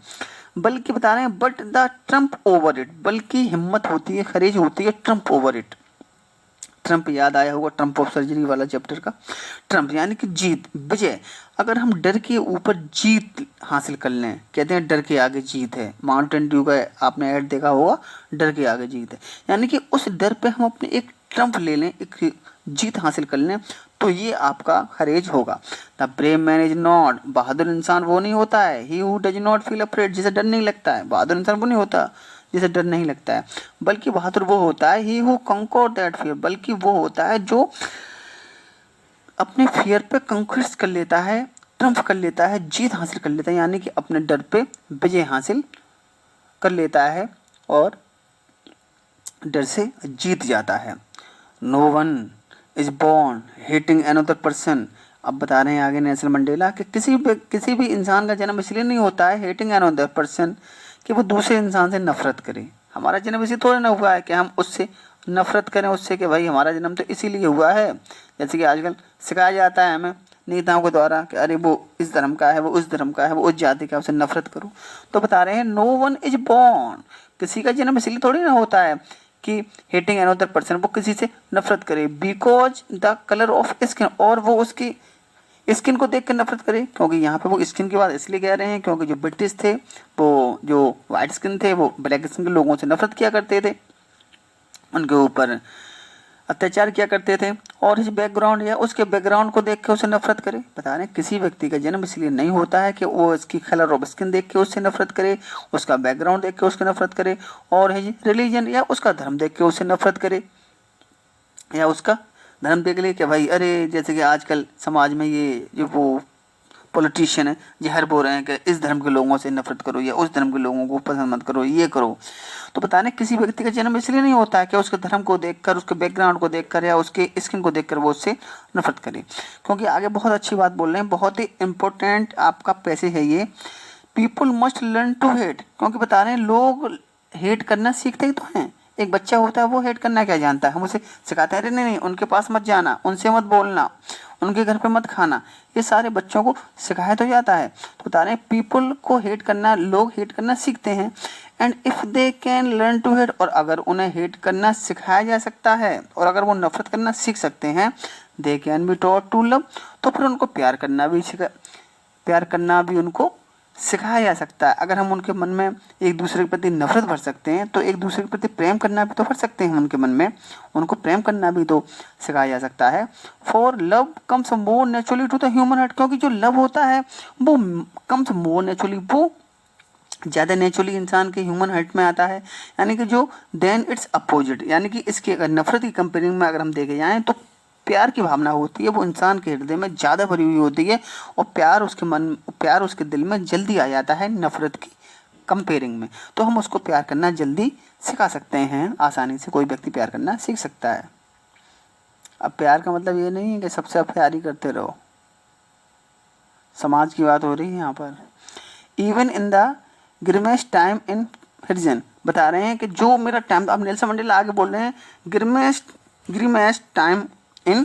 बल्कि बता रहे हैं but the Trump over it, बल्कि हिम्मत होती है, करेज होती है ट्रम्प ओवर इट। ट्रम्प याद आया होगा, ट्रम्प ऑफ सर्जरी वाला चैप्टर का। ट्रम्प यानी कि जीत, विजय। अगर हम डर के ऊपर जीत हासिल कर लें, कहते हैं डर के आगे जीत है, माउंटेन ड्यू का आपने ऐड देखा होगा, डर के आगे जीत है, यानी कि उस डर पे हम अपने एक ट्रम्प ले लें, एक जीत हासिल कर लें, तो ये आपका करेज होगा। The brave man is not, बहादुर इंसान वो नहीं होता है, he who does not feel afraid, जिसे डर नहीं लगता है, बहादुर इंसान वो नहीं होता जिसे डर नहीं लगता है, बल्कि बहादुर वो होता है ही हू कंक्वर दैट फियर, बल्कि वो होता है जो अपने फियर पे कंक्विस्ट कर लेता है, ट्रम्फ कर लेता है, जीत हासिल कर लेता है, यानी कि अपने डर पे विजय हासिल कर लेता है और डर से जीत जाता है। No one is born hating another person. अब बता रहे हैं आगे नेल्सन मंडेला कि किसी भी इंसान का जन्म इसलिए नहीं होता है हेटिंग अनदर पर्सन कि वो दूसरे इंसान से नफरत करे। हमारा जन्म इसलिए थोड़ा ना हुआ है कि हम उससे नफरत करें उससे कि भाई हमारा जन्म तो इसीलिए हुआ है। जैसे कि आजकल सिखाया जाता है हमें नेताओं के द्वारा कि अरे वो इस धर्म का है, वो उस धर्म का है, वो उस जाति का है, उससे नफरत करो। तो बता रहे हैं नो वन इज बॉर्न, किसी का जन्म इसलिए थोड़ी ना होता है कि हेटिंग अनदर पर्सन, वो किसी से नफरत करे, because the colour of skin, और वो उसकी स्किन को देख कर नफरत करे। क्योंकि यहाँ पे वो स्किन की बात इसलिए कह रहे हैं क्योंकि जो ब्रिटिश थे वो जो वाइट स्किन थे वो ब्लैक स्किन के लोगों से नफरत किया करते थे, उनके ऊपर अत्याचार किया करते थे, और इस बैकग्राउंड या उसके बैकग्राउंड को देख के उसे नफरत करे। बता रहे हैं किसी व्यक्ति का जन्म इसलिए नहीं होता है कि वो इसकी कलर ऑफ स्किन देख के उससे नफरत करे, उसका बैकग्राउंड देख के उससे नफरत करे, और हिज रिलीजन या उसका धर्म देख के उससे नफरत करे, या उसका धर्म देख ले कि भाई अरे जैसे कि आजकल समाज में ये जो वो पॉलिटिशियन है जहर बोल रहे हैं कि इस धर्म के लोगों से नफरत करो या उस धर्म के लोगों को पसंद मत करो, ये करो। तो बताने किसी व्यक्ति का जन्म इसलिए नहीं होता है कि उसके धर्म को देखकर, उसके बैकग्राउंड को देखकर या उसके स्किन को देखकर वो उससे नफरत करे। क्योंकि आगे बहुत अच्छी बात बोल रहे हैं, बहुत ही इंपॉर्टेंट आपका पैसे है ये, people must learn to hate. क्योंकि बता रहे हैं लोग हेट करना सीखते ही तो हैं। एक बच्चा होता है वो हेट करना क्या जानता है, हम उसे सिखाते हैं अरे नहीं उनके पास मत जाना, उनसे मत बोलना, उनके घर पे मत खाना, ये सारे बच्चों को सिखाया तो जाता है। तो बता रहे हैं पीपल को हेट करना, लोग हेट करना सीखते हैं, and if they can learn to hate, और अगर उन्हें हेट करना सिखाया जा सकता है और अगर वो नफरत करना सीख सकते हैं, they can be taught to love, तो फिर उनको प्यार करना भी उनको सिखाया जा सकता है। अगर हम उनके मन में एक दूसरे के प्रति नफरत भर सकते हैं तो एक दूसरे के प्रति प्रेम करना भी तो भर सकते हैं उनके मन में, उनको प्रेम करना भी तो सिखाया जा सकता है। For love comes more naturally to the human heart, क्योंकि जो लव होता है वो कम्स मोर नेचुरली, वो ज़्यादा नेचुरली इंसान के ह्यूमन हार्ट में आता है, यानी कि जो देन इट्स अपोजिट, यानी कि इसकी अगर नफरत की कंपेयरिंग में अगर हम देखे जाएँ तो प्यार की भावना होती है वो इंसान के हृदय में ज़्यादा भरी हुई होती है, और प्यार उसके दिल में जल्दी आ जाता है नफरत की कंपेयरिंग में। तो हम उसको प्यार करना जल्दी सिखा सकते हैं, आसानी से कोई व्यक्ति प्यार करना सीख सकता है। अब प्यार का मतलब ये नहीं है कि सबसे आप प्यार ही करते रहो, समाज की बात हो रही है यहाँ पर। Even in the grimmest time in prison, बता रहे हैं कि जो मेरा टाइम, अब नेल्सन मंडेला आगे बोल रहे हैं ग्रिमेस्ट टाइम इन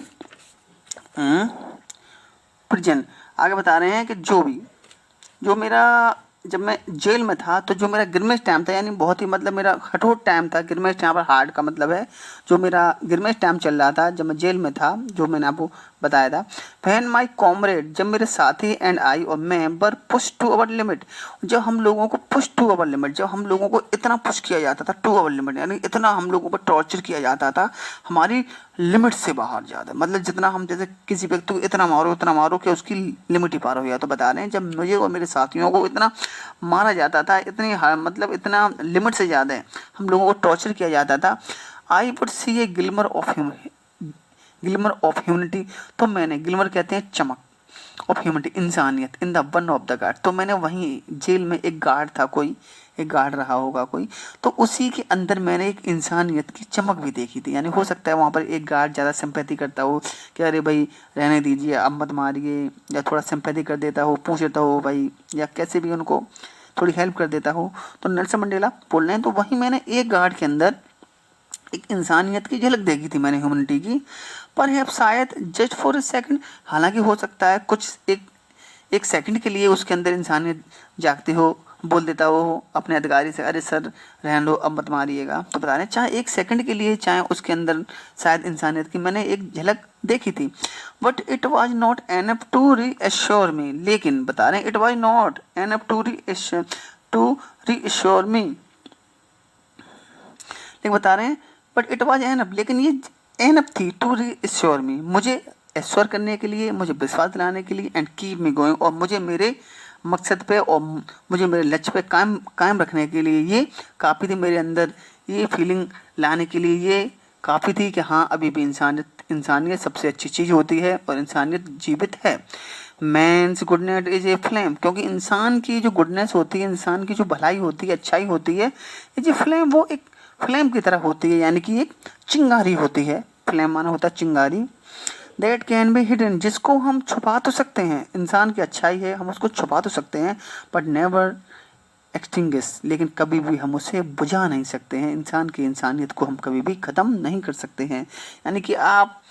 प्रिजन, आगे बता रहे हैं कि जो मेरा जब मैं जेल में था तो जो मेरा ग्रिमेस्ट टाइम था, यानी बहुत ही मतलब मेरा कठोर टाइम था, ग्रिमेस्ट यहाँ पर हार्ड का मतलब है, जो मेरा ग्रिमेस्ट टाइम चल रहा था जब मैं जेल में था, जो मैंने आपको बताया था, व्हेन माय कॉमरेड, जब मेरे साथी एंड आई और मैं वर पुश टू अवर लिमिट, जब हम लोगों को पुश टू अवर लिमिट, जब हम लोगों को इतना पुश किया जाता था टू अवर लिमिट, यानी इतना हम लोगों पर टॉर्चर किया जाता था हमारी लिमिट से बाहर ज़्यादा, मतलब जितना हम जैसे किसी व्यक्ति को इतना मारो कि उसकी लिमिट ही पार हो गया। तो बता रहे हैं जब मुझे और मेरे साथियों को इतना मारा जाता था, इतनी मतलब इतना लिमिट से ज़्यादा हम लोगों को टॉर्चर किया जाता था, I would see A glimmer of humanity, तो मैंने, ग्लिमर कहते हैं चमक, ऑफ ह्यूमनिटी इंसानियत, in the one of the guard, तो मैंने वहीं जेल में एक गार्ड था, कोई एक गार्ड रहा होगा कोई, तो उसी के अंदर मैंने एक इंसानियत की चमक भी देखी थी। यानी हो सकता है वहाँ पर एक गार्ड ज़्यादा सिंपैथी करता हो कि अरे भाई रहने दीजिए, अब मत मारिए, या थोड़ा सिंपैथी कर देता हो, पूछ लेता हो भाई, या कैसे भी उनको थोड़ी हेल्प कर देता हो। तो नेल्सन मंडेला बोल रहे हैं तो वहीं मैंने एक गार्ड के अंदर एक इंसानियत की झलक देखी थी मैंने, ह्यूमनिटी की, पर है शायद जस्ट फॉर ए सेकंड, हालांकि हो सकता है कुछ एक सेकंड के लिए उसके अंदर इंसानियत जागती हो, बोल देता हो अपने अधिकारी से अरे सर रहने दो, अब मत मारिएगा। तो बता रहे चाहे एक सेकंड के लिए, चाहे उसके अंदर शायद इंसानियत की मैंने एक झलक देखी थी, but it was not enough to reassure me, लेकिन बता रहे हैं it was not enough to reassure me, लेकिन बता रहे हैं बट इट वाज एनफ, लेकिन ये एनफ थी टू रीअश्योर मी, मुझे एश्योर करने के लिए, मुझे विश्वास दिलाने के लिए, एंड कीप मी गोइंग, और मुझे मेरे मकसद पे और मुझे मेरे लक्ष्य पे कायम रखने के लिए ये काफ़ी थी, मेरे अंदर ये फीलिंग लाने के लिए ये काफ़ी थी कि हाँ अभी भी इंसानियत सबसे अच्छी चीज़ होती है और इंसानियत जीवित है। Man's goodness is a flame, क्योंकि इंसान की जो गुडनेस होती है, इंसान की जो भलाई होती है, अच्छाई होती है, इज ए फ्लेम, वो एक फ्लेम की तरह होती है, यानी कि एक चिंगारी होती है। फ्लेम माना होता है चिंगारी। दैट कैन बी हिडन, जिसको हम छुपा तो सकते हैं, इंसान की अच्छाई है हम उसको छुपा तो सकते हैं, बट नेवर एक्सटिंग्विश, लेकिन कभी भी हम उसे बुझा नहीं सकते हैं। इंसान की इंसानियत को हम कभी भी ख़त्म नहीं कर सकते हैं। यानी कि आप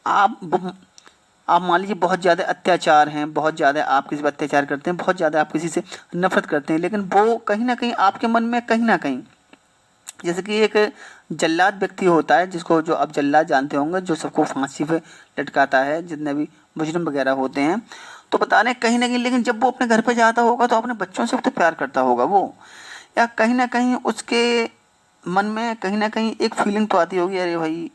आप मान लीजिए बहुत ज़्यादा अत्याचार हैं, बहुत ज़्यादा आप किसी पर अत्याचार करते हैं, बहुत ज़्यादा आप किसी से नफरत करते हैं, लेकिन वो कहीं ना कहीं आपके मन में कहीं ना कहीं, जैसे कि एक जल्लाद व्यक्ति होता है, जिसको जो आप जल्लाद जानते होंगे, जो सबको फांसी पे लटकाता है, जितने भी मुजरिम वगैरह होते हैं, तो बता रहे हैं कहीं ना कहीं, लेकिन जब वो अपने घर पे जाता होगा तो अपने बच्चों से तो प्यार करता होगा वो, या कहीं ना कहीं उसके मन में कहीं ना कहीं एक फीलिंग तो आती होगी, अरे भाई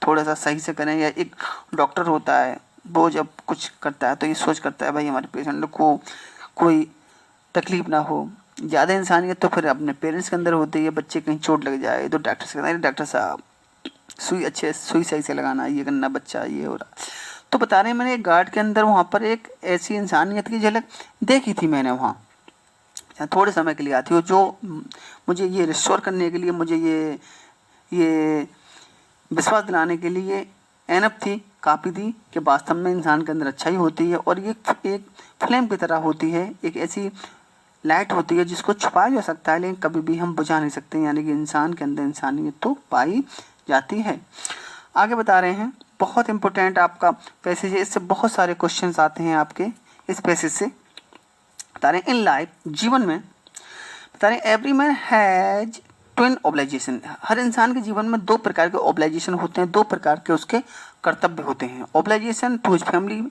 थोड़ा सा सही से करें। या एक डॉक्टर होता है, वो जब कुछ करता है तो ये सोच करता है भाई हमारे पेशेंट लोग को कोई तकलीफ ना हो। ज़्यादा इंसानियत तो फिर अपने पेरेंट्स के अंदर होती है, बच्चे कहीं चोट लग जाए तो डॉक्टर से कहते हैं डॉक्टर साहब सुई सही से लगाना, ये करना, बच्चा ये हो रहा। तो बता रहे हैं मैंने एक गार्ड के अंदर वहाँ पर एक ऐसी इंसानियत की झलक देखी थी मैंने वहाँ, थोड़े समय के लिए आती हो, जो मुझे ये रिस्टोर करने के लिए, मुझे ये विश्वास दिलाने के लिए एनफ थी, काफ़ी थी कि वास्तव में इंसान के अंदर अच्छाई होती है, और ये एक फ्लेम की तरह होती है, एक ऐसी लाइट होती है जिसको छुपाया जा सकता है लेकिन कभी भी हम बुझा नहीं सकते। यानी कि इंसान के अंदर इंसानियत तो पाई जाती है। आगे बता रहे हैं, बहुत इंपॉर्टेंट आपका पैसेज है, इससे बहुत सारे क्वेश्चंस आते हैं आपके इस पैसेज से। बता रहे हैं इन लाइफ, जीवन में, बता रहे हैं every man has twin obligation, हर इंसान के जीवन में दो प्रकार के ऑब्लिगेशन होते हैं, दो प्रकार के उसके कर्तव्य होते हैं। ऑब्लिगेशन टू हिज फैमिली,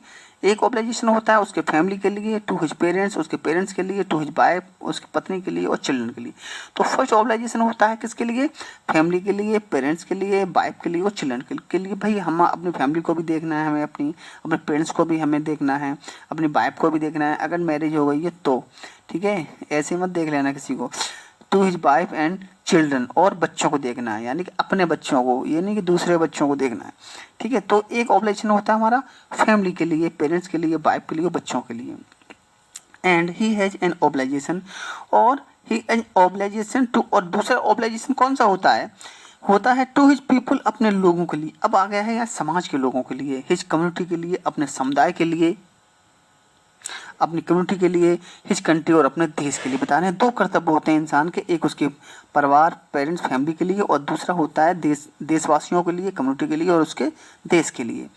एक ऑब्लिगेशन होता है उसके फैमिली के लिए, टू हिज पेरेंट्स, उसके पेरेंट्स के लिए, टू हिज वाइफ, उसकी पत्नी के लिए, और चिल्ड्रन के लिए। तो फर्स्ट ऑब्लिगेशन होता है किसके लिए? फैमिली के लिए, पेरेंट्स के लिए, वाइफ के लिए और चिल्ड्रन के लिए। भाई हम अपनी फैमिली को भी देखना है, हमें अपने पेरेंट्स को भी हमें देखना है, अपनी वाइफ को भी देखना है, अगर मैरिज हो गई है तो, ठीक है, ऐसे मत देख लेना किसी को। To his wife and children, और बच्चों को देखना है, यानी कि अपने बच्चों को, ये नहीं कि दूसरे बच्चों को देखना है, ठीक है। तो एक ऑब्लिगेशन होता है हमारा फैमिली के लिए, पेरेंट्स के लिए, वाइफ के लिए, बच्चों के लिए। And he has an obligation, और ही एन ऑब्लिगेशन टू, और दूसरा ऑब्लिगेशन कौन सा होता है? होता है टू हिज पीपल, अपने लोगों के लिए। अब आ गया है यहाँ समाज के लोगों के लिए, हिज कम्युनिटी के लिए, अपने समुदाय के लिए, अपनी कम्युनिटी के लिए, हिज कंट्री, और अपने देश के लिए। बता रहे हैं दो कर्तव्य होते हैं इंसान के, एक उसके परिवार, पेरेंट्स, फैमिली के लिए, और दूसरा होता है देशवासियों के लिए, कम्युनिटी के लिए, और उसके देश के लिए।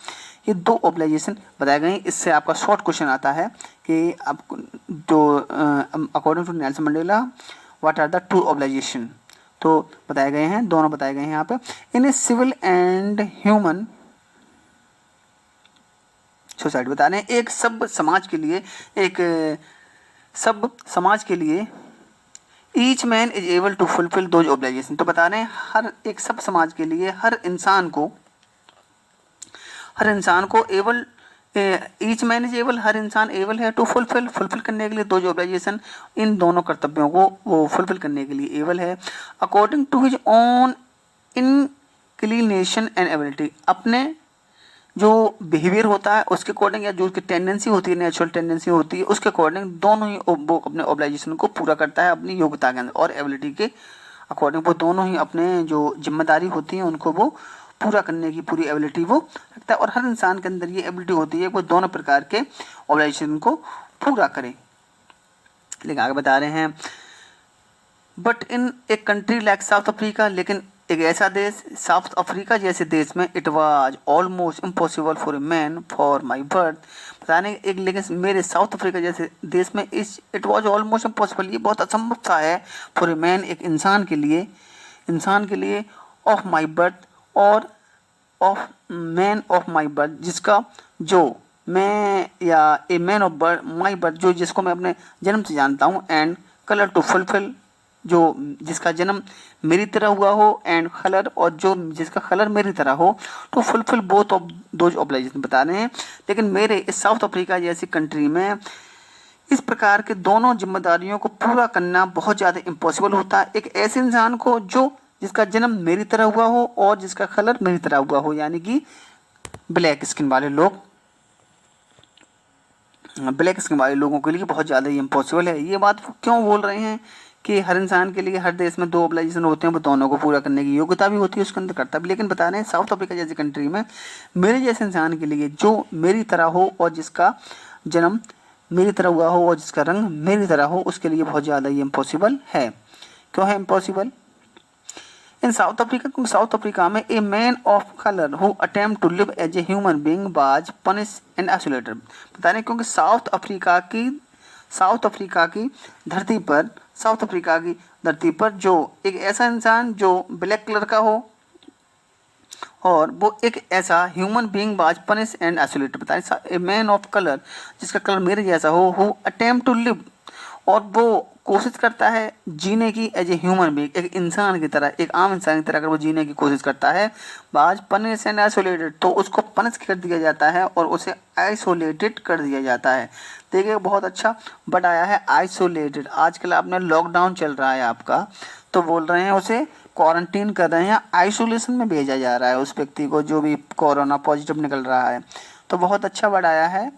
ये दो ऑब्लिगेशन बताए गए हैं। इससे आपका शॉर्ट क्वेश्चन आता है कि आप जो according to Nelson Mandela what are the two obligation, तो बताए गए हैं, दोनों बताए गए हैं यहाँ पे। In a civil and human society, बता रहे हैं एक सब समाज के लिए, एक सब समाज के लिए, each man is able to fulfil those obligation. तो बता रहे हैं हर एक सब समाज के लिए, हर इंसान को able, each man is able, हर इंसान एबल है टू फुलफिल करने के लिए दोज ऑब्लिगेशन, इन दोनों कर्तव्यों को वो फुलफिल करने के लिए एबल है। According to his own inclination and ability, अपने जो बिहेवियर होता है उसके अकॉर्डिंग, या जो उसकी टेंडेंसी होती है, नेचुरल टेंडेंसी होती है, उसके अकॉर्डिंग दोनों ही वो अपने ऑब्लिगेशन को पूरा करता है अपनी योग्यता के अंदर, और एबिलिटी के अकॉर्डिंग वो दोनों ही अपने जो जिम्मेदारी होती है उनको वो पूरा करने की पूरी एबिलिटी वो रखता है। और हर इंसान के अंदर ये एबिलिटी होती है वो दोनों प्रकार के ऑब्लिगेशन को पूरा करे। लेकिन आगे बता रहे हैं but in a country like south Africa, लेकिन एक ऐसा देश साउथ अफ्रीका जैसे देश में, it was almost impossible for a man for my birth, बताने एक, लेकिन मेरे साउथ अफ्रीका जैसे देश में इट वाज ऑलमोस्ट इम्पॉसिबल, ये बहुत असंभव सा है, फॉर ए मैन, एक इंसान के लिए ऑफ माई बर्थ, और of man of my birth, जिसका जो मैं, या ए man of birth my birth, जो जिसको मैं अपने जन्म से जानता हूँ, एंड कलर टू फुलफिल, जो जिसका जन्म मेरी तरह हुआ हो, एंड कलर, और जो जिसका कलर मेरी तरह हो, तो fulfil both of those obligation बता रहे हैं। लेकिन मेरे इस साउथ अफ्रीका जैसी कंट्री में इस प्रकार के दोनों जिम्मेदारियों को पूरा करना बहुत ज़्यादा इम्पॉसिबल होता है एक ऐसे इंसान को जो जिसका जन्म मेरी तरह हुआ हो और जिसका कलर मेरी तरह हुआ हो, यानी कि ब्लैक स्किन वाले लोग ब्लैक स्किन वाले लोगों के लिए बहुत ज़्यादा ही इम्पॉसिबल है। ये बात क्यों बोल रहे हैं कि हर इंसान के लिए हर देश में 2 ऑब्लाइजेशन होते हैं, वो दोनों को पूरा करने की योग्यता भी होती है, उसके अंदर करता भी। लेकिन बता रहे हैं साउथ अफ्रीका जैसी कंट्री में मेरे जैसे इंसान के लिए जो मेरी तरह हो और जिसका जन्म मेरी तरह हुआ हो और जिसका रंग मेरी तरह हो, उसके लिए बहुत ज़्यादा ही इम्पॉसिबल है। क्यों है इम्पॉसिबल? इन साउथ अफ्रीका, क्योंकि साउथ अफ्रीका में a man of colour who attempt to live as a human being was punish and isolated. बता रहे हैं क्योंकि साउथ अफ्रीका की धरती पर जो एक ऐसा इंसान जो ब्लैक कलर का हो और वो एक ऐसा human being was punish and isolated. बता रहे ए मैन ऑफ कलर जिसका कलर मेरे जैसा हो, हु अटेम्प्ट टू लिव, और वो कोशिश करता है जीने की एज ए ह्यूमन बीइंग, एक इंसान की तरह, एक आम इंसान की तरह अगर वो जीने की कोशिश करता है, बाज पनिश एंड आइसोलेटेड, तो उसको पनिश कर दिया जाता है और उसे आइसोलेटेड कर दिया जाता है। देखिए बहुत अच्छा वर्ड आया है आइसोलेटेड। आजकल आपने लॉकडाउन चल रहा है आपका, तो बोल रहे हैं उसे क्वारंटीन कर रहे हैं, आइसोलेशन में भेजा जा रहा है उस व्यक्ति को जो भी कोरोना पॉजिटिव निकल रहा है। तो बहुत अच्छा वर्ड आया है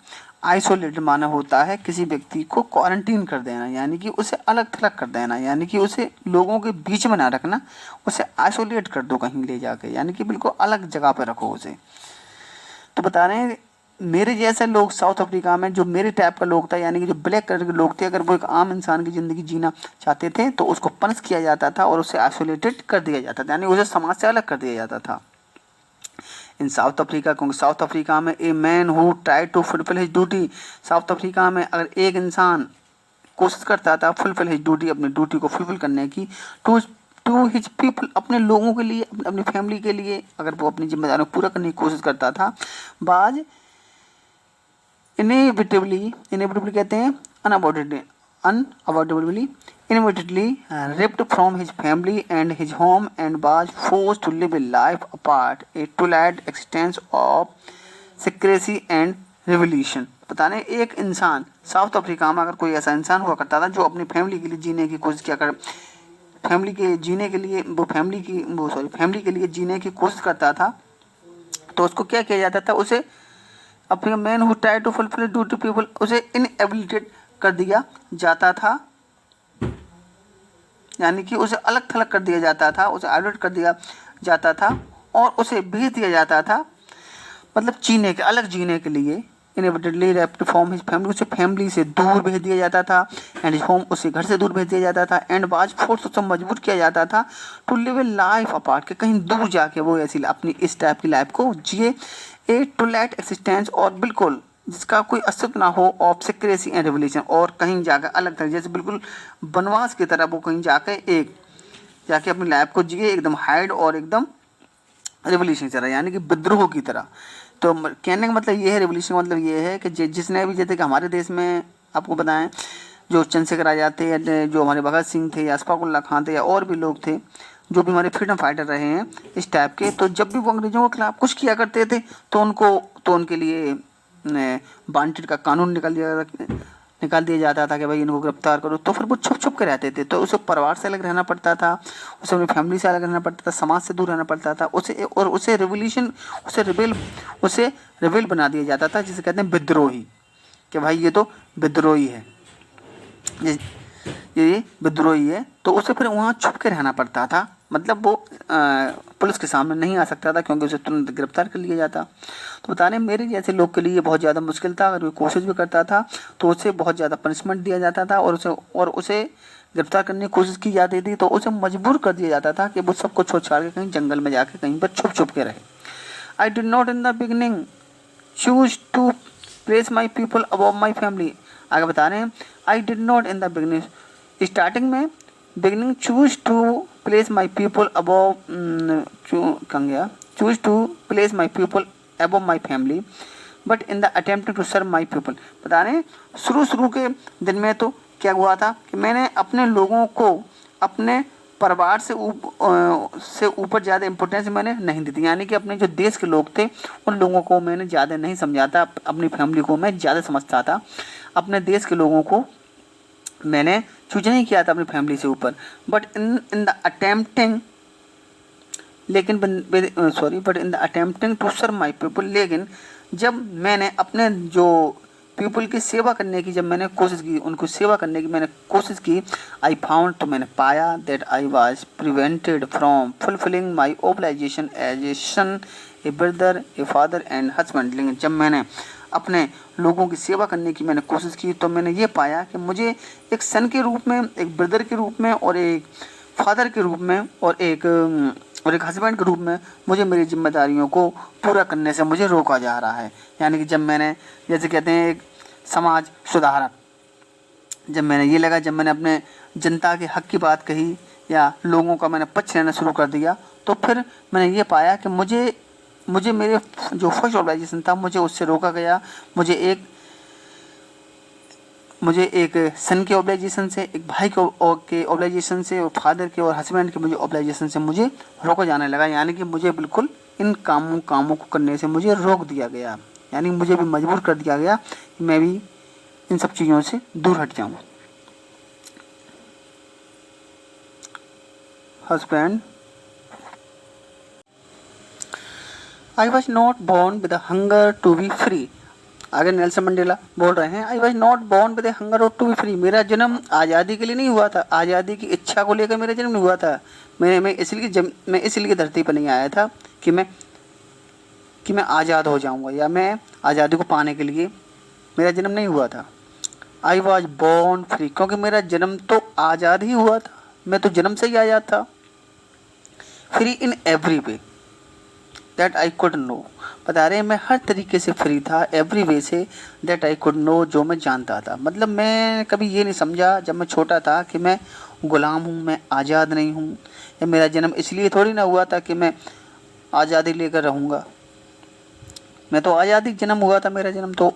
आइसोलेटेड। माना होता है किसी व्यक्ति को क्वारंटीन कर देना, यानी कि उसे अलग थलग कर देना, यानी कि उसे लोगों के बीच में ना रखना, उसे आइसोलेट कर दो कहीं ले जाके, यानी कि बिल्कुल अलग जगह पर रखो उसे। तो बता रहे हैं मेरे जैसे लोग साउथ अफ्रीका में, जो मेरे टाइप का लोग था, यानी कि जो ब्लैक कलर के लोग थे, अगर वो एक आम इंसान की ज़िंदगी जीना चाहते थे तो उसको पनिश किया जाता था और उसे आइसोलेटेड कर दिया जाता था, यानी उसे समाज से अलग कर दिया जाता था। इन साउथ अफ्रीका, क्योंकि साउथ अफ्रीका में a man who try to fulfil his duty, South Africa में अगर एक इंसान कोशिश करता था फुलफिल हिज ड्यूटी, अपनी ड्यूटी को फुलफिल करने की, टू हिज पीपल, अपने लोगों के लिए, अपनी फैमिली के लिए, अगर वो अपनी जिम्मेदारियों को पूरा करने की कोशिश करता था, बाज इनएविटेबली कहते हैं unavoidably ripped from his family and his home and was forced to live a life apart, a twilight existence of secrecy and revolution। बताने एक इंसान साउथ अफ्रीका में अगर कोई ऐसा इंसान हुआ करता था जो अपनी फैमिली के लिए जीने की कोशिश किया कर फैमिली के लिए जीने की कोशिश करता था, तो उसको क्या किया जाता था, उसे अपने man who try to fulfil duty people, उसे इनएबिलिटेड कर दिया जाता था, यानी कि उसे अलग थलग कर दिया जाता था, उसे आइसोलेट कर दिया जाता था और उसे भेज दिया जाता था, मतलब अलग जीने के लिए। Inevitably rapt from his family, उसे फैमिली से दूर भेज दिया जाता था, एंड हिज होम, उसे घर से दूर भेज दिया जाता था, एंड वाज फोर्स, उसे मजबूर किया जाता था to live a life apart, के कहीं दूर जाके वो ऐसी अपनी इस टाइप की लाइफ को जिए, ए टू लाइट एक्सिस्टेंस, और बिल्कुल जिसका कोई अस्तित्व ना हो, ऑफ सिक्रेसी एंड रेवोल्यूशन, और कहीं जाकर अलग तरह, जैसे बिल्कुल वनवास की तरह वो कहीं जाके अपनी लाइफ को जिए एकदम हाइड और एकदम रेवोल्यूशन की तरह, यानी कि विद्रोह की तरह। तो कहने का मतलब ये है, रेवोल्यूशन का मतलब ये है कि जिसने भी, जैसे कि हमारे देश में आपको बताएं जो चंद्रशेखर आज़ाद थे, जो हमारे भगत सिंह थे, या अशफाक उल्लाह खान थे, या और भी लोग थे जो भी हमारे फ्रीडम फाइटर रहे हैं इस टाइप के, तो जब भी वो अंग्रेजों के खिलाफ कुछ किया करते थे तो उनके लिए वांटेड का कानून निकाल दिया जाता था कि भाई इनको गिरफ्तार करो, तो फिर वो छुप के रहते थे, तो उसे परिवार से अलग रहना पड़ता था, उसे अपनी फैमिली से अलग रहना पड़ता था, समाज से दूर रहना पड़ता था, उसे रिबेल बना दिया जाता था, जिसे कहते हैं विद्रोही, कि भाई ये तो विद्रोही है, ये विद्रोही है, तो उसे फिर वहाँ छुप के रहना पड़ता था, मतलब वो पुलिस के सामने नहीं आ सकता था क्योंकि उसे तुरंत गिरफ्तार कर लिया जाता। तो बता रहे मेरे जैसे लोग के लिए बहुत ज़्यादा मुश्किल था, अगर वो कोशिश भी करता था तो उसे बहुत ज़्यादा पनिशमेंट दिया जाता था, और उसे गिरफ्तार करने की कोशिश की जाती थी, तो उसे मजबूर कर दिया जाता था कि वो सबको छोड़ छाड़ के कहीं जंगल में जाके कहीं पर छुप के रहे। I did not in the beginning choose to place my people above my family. आगे बता रहे हैं I did not in the beginning, starting में beginning choose to place my people above, choose to place my people above my family, but in the attempting to serve my people. बता रहे हैं शुरू के दिन में तो क्या हुआ था कि मैंने अपने लोगों को अपने परिवार से ऊपर ज़्यादा इम्पोर्टेंस मैंने नहीं दी थी, यानी कि अपने जो देश के लोग थे उन लोगों को मैंने ज़्यादा नहीं समझा था, अपनी फैमिली को मैं ज़्यादा समझता था, अपने देश के लोगों को मैंने चूज नहीं किया था अपनी फैमिली से ऊपर। But in the attempting to serve my people, लेकिन जब मैंने अपने जो पीपल की सेवा करने की जब मैंने कोशिश की, उनको सेवा करने की मैंने कोशिश की, आई फाउंड तो मैंने पाया, that I was prevented from fulfilling my obligation as a son, a brother, a father and husband. लेकिन जब मैंने अपने लोगों की सेवा करने की मैंने कोशिश की तो मैंने ये पाया कि मुझे एक सन के रूप में, एक ब्रदर के रूप में और एक फादर के रूप में और एक हस्बैंड के रूप में मुझे मेरी जिम्मेदारियों को पूरा करने से मुझे रोका जा रहा है। यानी कि जब मैंने, जैसे कहते हैं एक समाज सुधारक, जब मैंने ये लगा, जब मैंने अपने जनता के हक की बात कही या लोगों का मैंने पक्ष लेना शुरू कर दिया, तो फिर मैंने ये पाया कि मुझे मेरे जो फर्स्ट ऑब्लाइजेशन था मुझे उससे रोका गया। मुझे एक सन के ऑब्लाइजेशन से, एक भाई के ऑब्लाइजेशन से और फादर के और हस्बैंड के मुझे ऑब्लाइजेशन से मुझे रोका जाने लगा। यानी कि मुझे बिल्कुल इन कामों को करने से मुझे रोक दिया गया, यानी मुझे भी मजबूर कर दिया गया कि मैं भी इन सब चीज़ों से दूर हट जाऊँ। Husband, I was not born with hunger to be free. आगे नेल्सन मंडेला बोल रहे हैं, I was not born with hunger और टू बी फ्री। मेरा जन्म आज़ादी के लिए नहीं हुआ था, आज़ादी की इच्छा को लेकर मेरा जन्म नहीं हुआ था। मैं इसलिए धरती पर नहीं आया था कि मैं आज़ाद हो जाऊंगा या मैं आज़ादी को पाने के लिए मेरा जन्म नहीं हुआ था। आई वॉज बॉर्न फ्री, क्योंकि मेरा जन्म तो आज़ाद ही हुआ था, मैं तो जन्म से ही आज़ाद था। Free in every way that I could know, बता रहे हैं मैं हर तरीके से फ्री था, एवरी वे से, दैट आई कुड नो, जो मैं जानता था। मतलब मैं कभी ये नहीं समझा जब मैं छोटा था कि मैं गुलाम हूँ, मैं आज़ाद नहीं हूँ, या मेरा जन्म इसलिए थोड़ी ना हुआ था कि मैं आज़ादी लेकर रहूँगा। मैं तो आज़ादी जन्म हुआ था, मेरा जन्म तो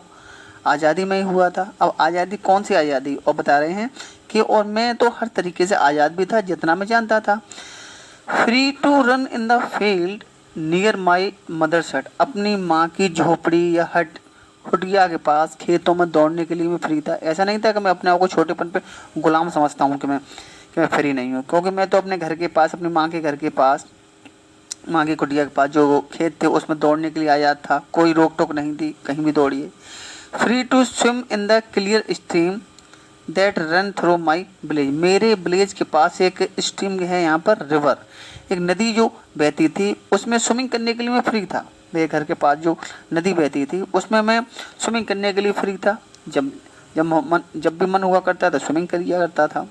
आज़ादी में ही हुआ था। अब आज़ादी कौन सी आज़ादी, और बता रहे हैं कि और मैं तो हर तरीके से आज़ाद भी था जितना मैं जानता था। Free to run in the field near my mother's hut, अपनी माँ की झोपड़ी या कुटिया के पास खेतों में दौड़ने के लिए मैं फ्री था। ऐसा नहीं था कि मैं अपने आप को छोटेपन पे गुलाम समझता हूँ कि मैं फ्री नहीं हूँ, क्योंकि मैं तो अपने घर के पास, अपनी माँ के घर के पास, माँ की कुटिया के पास जो खेत थे उसमें दौड़ने के लिए आज़ाद था, कोई रोक टोक नहीं थी, कहीं भी दौड़िए। Free to swim in the clear stream that run through my village, मेरे विलेज के पास एक स्ट्रीम है, यहाँ पर रिवर, एक नदी जो बहती थी, उसमें स्विमिंग करने के लिए मैं फ्री था। मेरे घर के पास जो नदी बहती थी उसमें मैं स्विमिंग करने के लिए फ्री था। जब भी मन हुआ करता था स्विमिंग कर लिया करता था।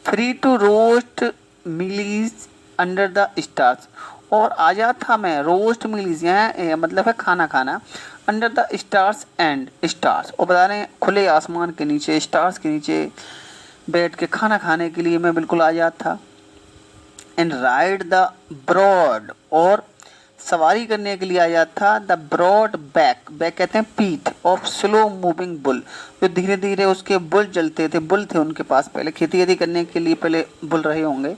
Free to roast mealies under the stars, और आज़ाद था मैं रोस्ट मिलीज, यहाँ मतलब है खाना खाना, under the stars and stars, और बता रहे हैं खुले आसमान के नीचे, स्टार्स के नीचे बैठ के खाना खाने के लिए मैं बिल्कुल आज़ाद था। एंड राइड द ब्रॉड, और सवारी करने के लिए आया था, द ब्रॉड बैक कहते हैं पीठ, ऑफ स्लो मूविंग बुल, जो धीरे धीरे उसके बुल चलते थे, बुल थे उनके पास, पहले खेती करने के लिए पहले बुल रहे होंगे,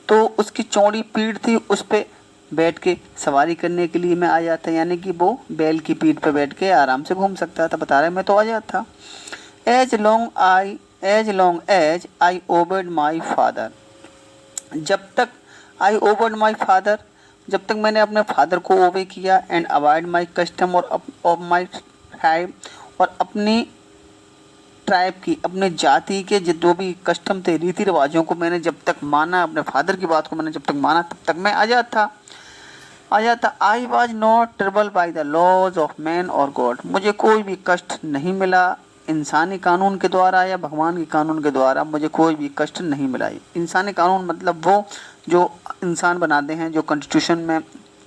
तो उसकी चौड़ी पीठ थी, उस पर बैठ के सवारी करने के लिए मैं आया था। यानी कि वो बैल की पीठ पर बैठ के आराम से घूम सकता था, बता रहे मैं तो आज़ाद था। As long as I obeyed my father, जब तक आई ओबेड माई फादर, जब तक मैंने अपने फादर को ओबे किया, एंड अवॉइड माई कस्टम और ऑफ माई ट्राइब, और अपनी ट्राइब की, अपने जाति के जो भी कस्टम थे, रीति रिवाजों को मैंने जब तक माना, अपने फादर की बात को मैंने जब तक माना, तब तक मैं आज़ाद था। I was not trouble by the laws of man और गॉड, मुझे कोई भी कष्ट नहीं मिला इंसानी कानून के द्वारा या भगवान के कानून के द्वारा, मुझे कोई भी कष्ट नहीं मिला। इंसानी कानून मतलब वो जो इंसान बनाते हैं, जो कॉन्स्टिट्यूशन में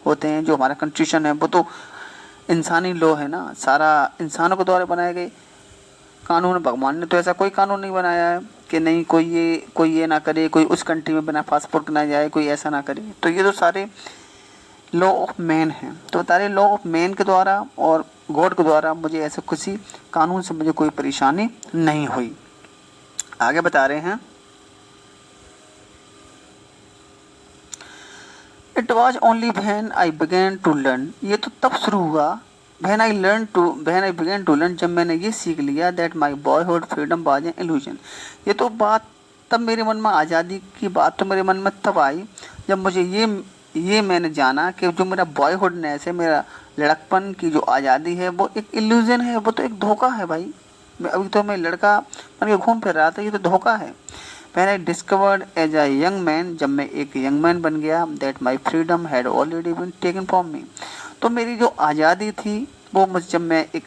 होते हैं, जो हमारा कॉन्स्टिट्यूशन है वो तो इंसानी लॉ है ना, सारा इंसानों के द्वारा बनाए गए कानून। भगवान ने तो ऐसा कोई कानून नहीं बनाया है कि नहीं कोई ये ना करे, कोई उस कंट्री में बिना पासपोर्ट के ना जाए, कोई ऐसा ना करे। तो ये तो सारे लॉ ऑफ मैन है। तो बता रहे लॉ ऑफ मैन के द्वारा और गॉड के द्वारा मुझे ऐसे किसी कानून से मुझे कोई परेशानी नहीं हुई। आगे बता रहे हैं, it was only when I began to learn, ये तो तब शुरू हुआ, when I began to learn, जब मैंने ये सीख लिया, that my boyhood freedom was an illusion, ये तो बात तब मेरे मन में, आज़ादी की बात तो मेरे मन में तब आई जब मुझे ये मैंने जाना कि जो मेरा बॉयहुडनेस है, मेरा लड़कपन की जो आज़ादी है वो एक इल्यूजन है, वो तो एक धोखा है भाई। अभी तो मैं लड़का बन के घूम फिर रहा था, ये तो धोखा है। मैंने discovered as a young man, जब मैं एक यंग मैन बन गया, that my freedom had already been taken from me. तो मेरी जो आज़ादी थी वो मुझ जब मैं एक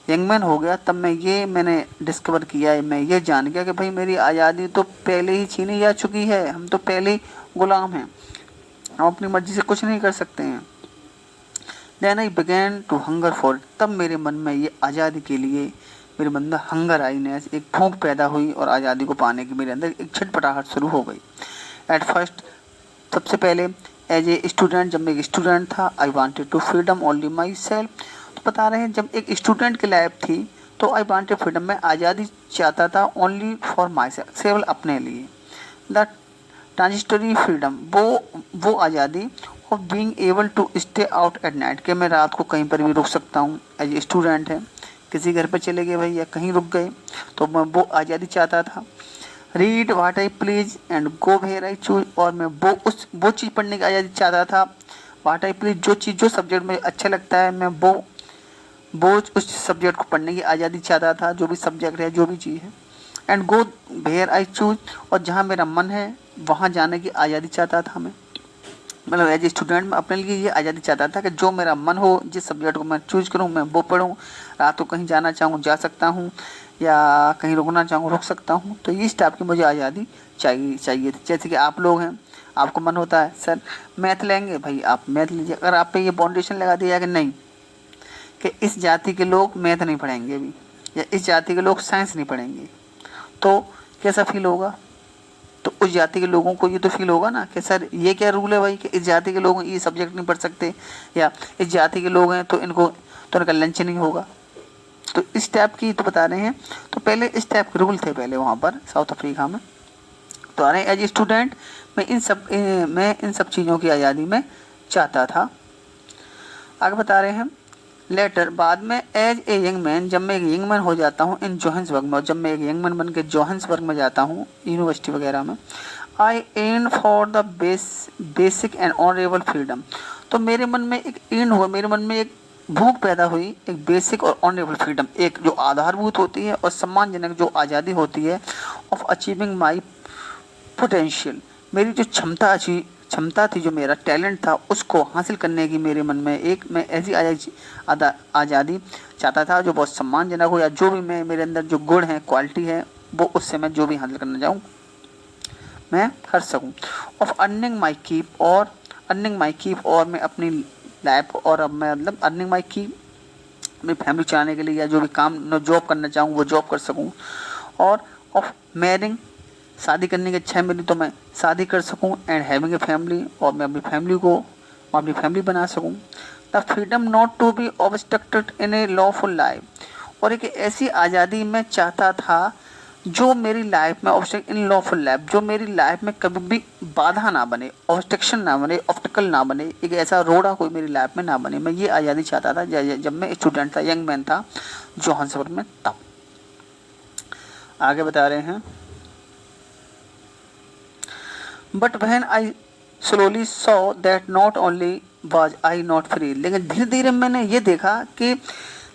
यंग मैन हो गया तब मैंने डिस्कवर किया, मैं ये जान गया कि भाई मेरी आज़ादी तो पहले ही छीनी जा चुकी है, हम तो पहले ही गुलाम हैं, हम अपनी मर्जी से कुछ नहीं कर सकते हैं। Then I began to hunger for, तब मेरे मन में ये आज़ादी के लिए मेरे मन में हंगर आई, नेस एक भूख पैदा हुई और आज़ादी को पाने की मेरे अंदर एक छटपटाहट शुरू हो गई। एट फर्स्ट, सबसे पहले एज ए स्टूडेंट, जब मैं एक स्टूडेंट था, I wanted to freedom only myself. तो बता रहे हैं जब एक स्टूडेंट की लाइफ थी तो आई वांटेड फ्रीडम, मैं आज़ादी चाहता था ओनली फॉर माई सेल्फ, केवल अपने लिए। द ट्रांजिस्टरी फ्रीडम, वो आज़ादी of being able to stay out at night, कि मैं रात को कहीं पर भी रुक सकता हूँ। एज ए स्टूडेंट है, किसी घर पर चले गए भाई या कहीं रुक गए, तो मैं वो आज़ादी चाहता था। Read what I please and go where I choose, और मैं वो चीज़ पढ़ने की आज़ादी चाहता था। वाट आई प्लीज, जो सब्जेक्ट मुझे अच्छा लगता है, मैं वो उस सब्जेक्ट को पढ़ने की आज़ादी चाहता था, जो भी सब्जेक्ट है, जो भी चीज़ है। And go where I choose, और जहाँ मेरा मन है वहाँ जाने की आज़ादी चाहता था मैं। मतलब एज ए स्टूडेंट मैं अपने लिए ये आज़ादी चाहता था कि जो मेरा मन हो, जिस सब्जेक्ट को मैं चूज़ करूँ मैं वो पढूँ, रात को कहीं जाना चाहूँ जा सकता हूँ, या कहीं रुकना चाहूँ रुक सकता हूँ। तो इस टाइप की मुझे आज़ादी चाहिए थी। जैसे कि आप लोग हैं, आपको मन होता है सर मैथ लेंगे, भाई आप मैथ लीजिए। अगर आप पे ये बाउंडेशन लगा दिया कि नहीं, कि इस जाति के लोग मैथ नहीं पढ़ेंगे अभी, या इस जाति के लोग साइंस नहीं पढ़ेंगे, तो कैसा फील होगा? तो उस जाति के लोगों को ये तो फील होगा ना कि सर ये क्या रूल है भाई, कि इस जाति के लोग ये सब्जेक्ट नहीं पढ़ सकते, या इस जाति के लोग हैं तो इनका लंच नहीं होगा। तो इस टाइप की तो बता रहे हैं। तो पहले इस टाइप के रूल थे पहले वहाँ पर साउथ अफ्रीका में। तो आ रहे एज ए स्टूडेंट मैं इन सब चीज़ों की आज़ादी में चाहता था। आगे बता रहे हैं लेटर, बाद में एज ए यंग मैन, जब मैं एक यंग मैन हो जाता हूँ इन जोहान्सबर्ग में, जब मैं एक यंग मैन बन के जोहान्सबर्ग में जाता हूँ यूनिवर्सिटी वगैरह में, I an for the basic and honourable freedom. तो मेरे मन में एक एंड हुआ, मेरे मन में एक भूख पैदा हुई, एक बेसिक और ऑनरेबल फ्रीडम, एक जो आधारभूत होती है और सम्मानजनक जो आज़ादी होती है, ऑफ अचीविंग माई पोटेंशियल, मेरी जो क्षमता थी, जो मेरा टैलेंट था, उसको हासिल करने की मेरे मन में एक मैं ऐसी आज़ादी चाहता था जो बहुत सम्मानजनक हो, या जो भी मेरे अंदर जो गुण है, क्वालिटी है, वो उससे मैं जो भी हासिल करना चाहूँ मैं कर सकूँ। ऑफ अर्निंग माई कीप, और मैं अपनी लाइफ, और अब मैं मतलब अर्निंग माई कीप, अपनी फैमिली चलाने के लिए, या जो भी काम न जॉब करना चाहूँ वो जॉब कर सकूँ। और ऑफ मैरिंग, शादी करने की इच्छा है मेरी, तो मैं शादी कर सकूं। एंड हैविंग ए फैमिली, और मैं अपनी फैमिली बना सकूं। The freedom not to be obstructed in a lawful life, और एक ऐसी आज़ादी मैं चाहता था जो मेरी लाइफ में इन लॉफुल लाइफ, जो मेरी लाइफ में कभी भी बाधा ना बने, ऑब्स्ट्रक्शन ना बने, ऑब्स्टिकल ना बने, एक ऐसा रोड़ा कोई मेरी लाइफ में ना बने। मैं ये आज़ादी चाहता था जब मैं स्टूडेंट था, यंग मैन था जोहान्सबर्ग में तब। आगे बता रहे हैं but when I slowly saw that not only was I not free, लेकिन धीरे धीरे मैंने ये देखा कि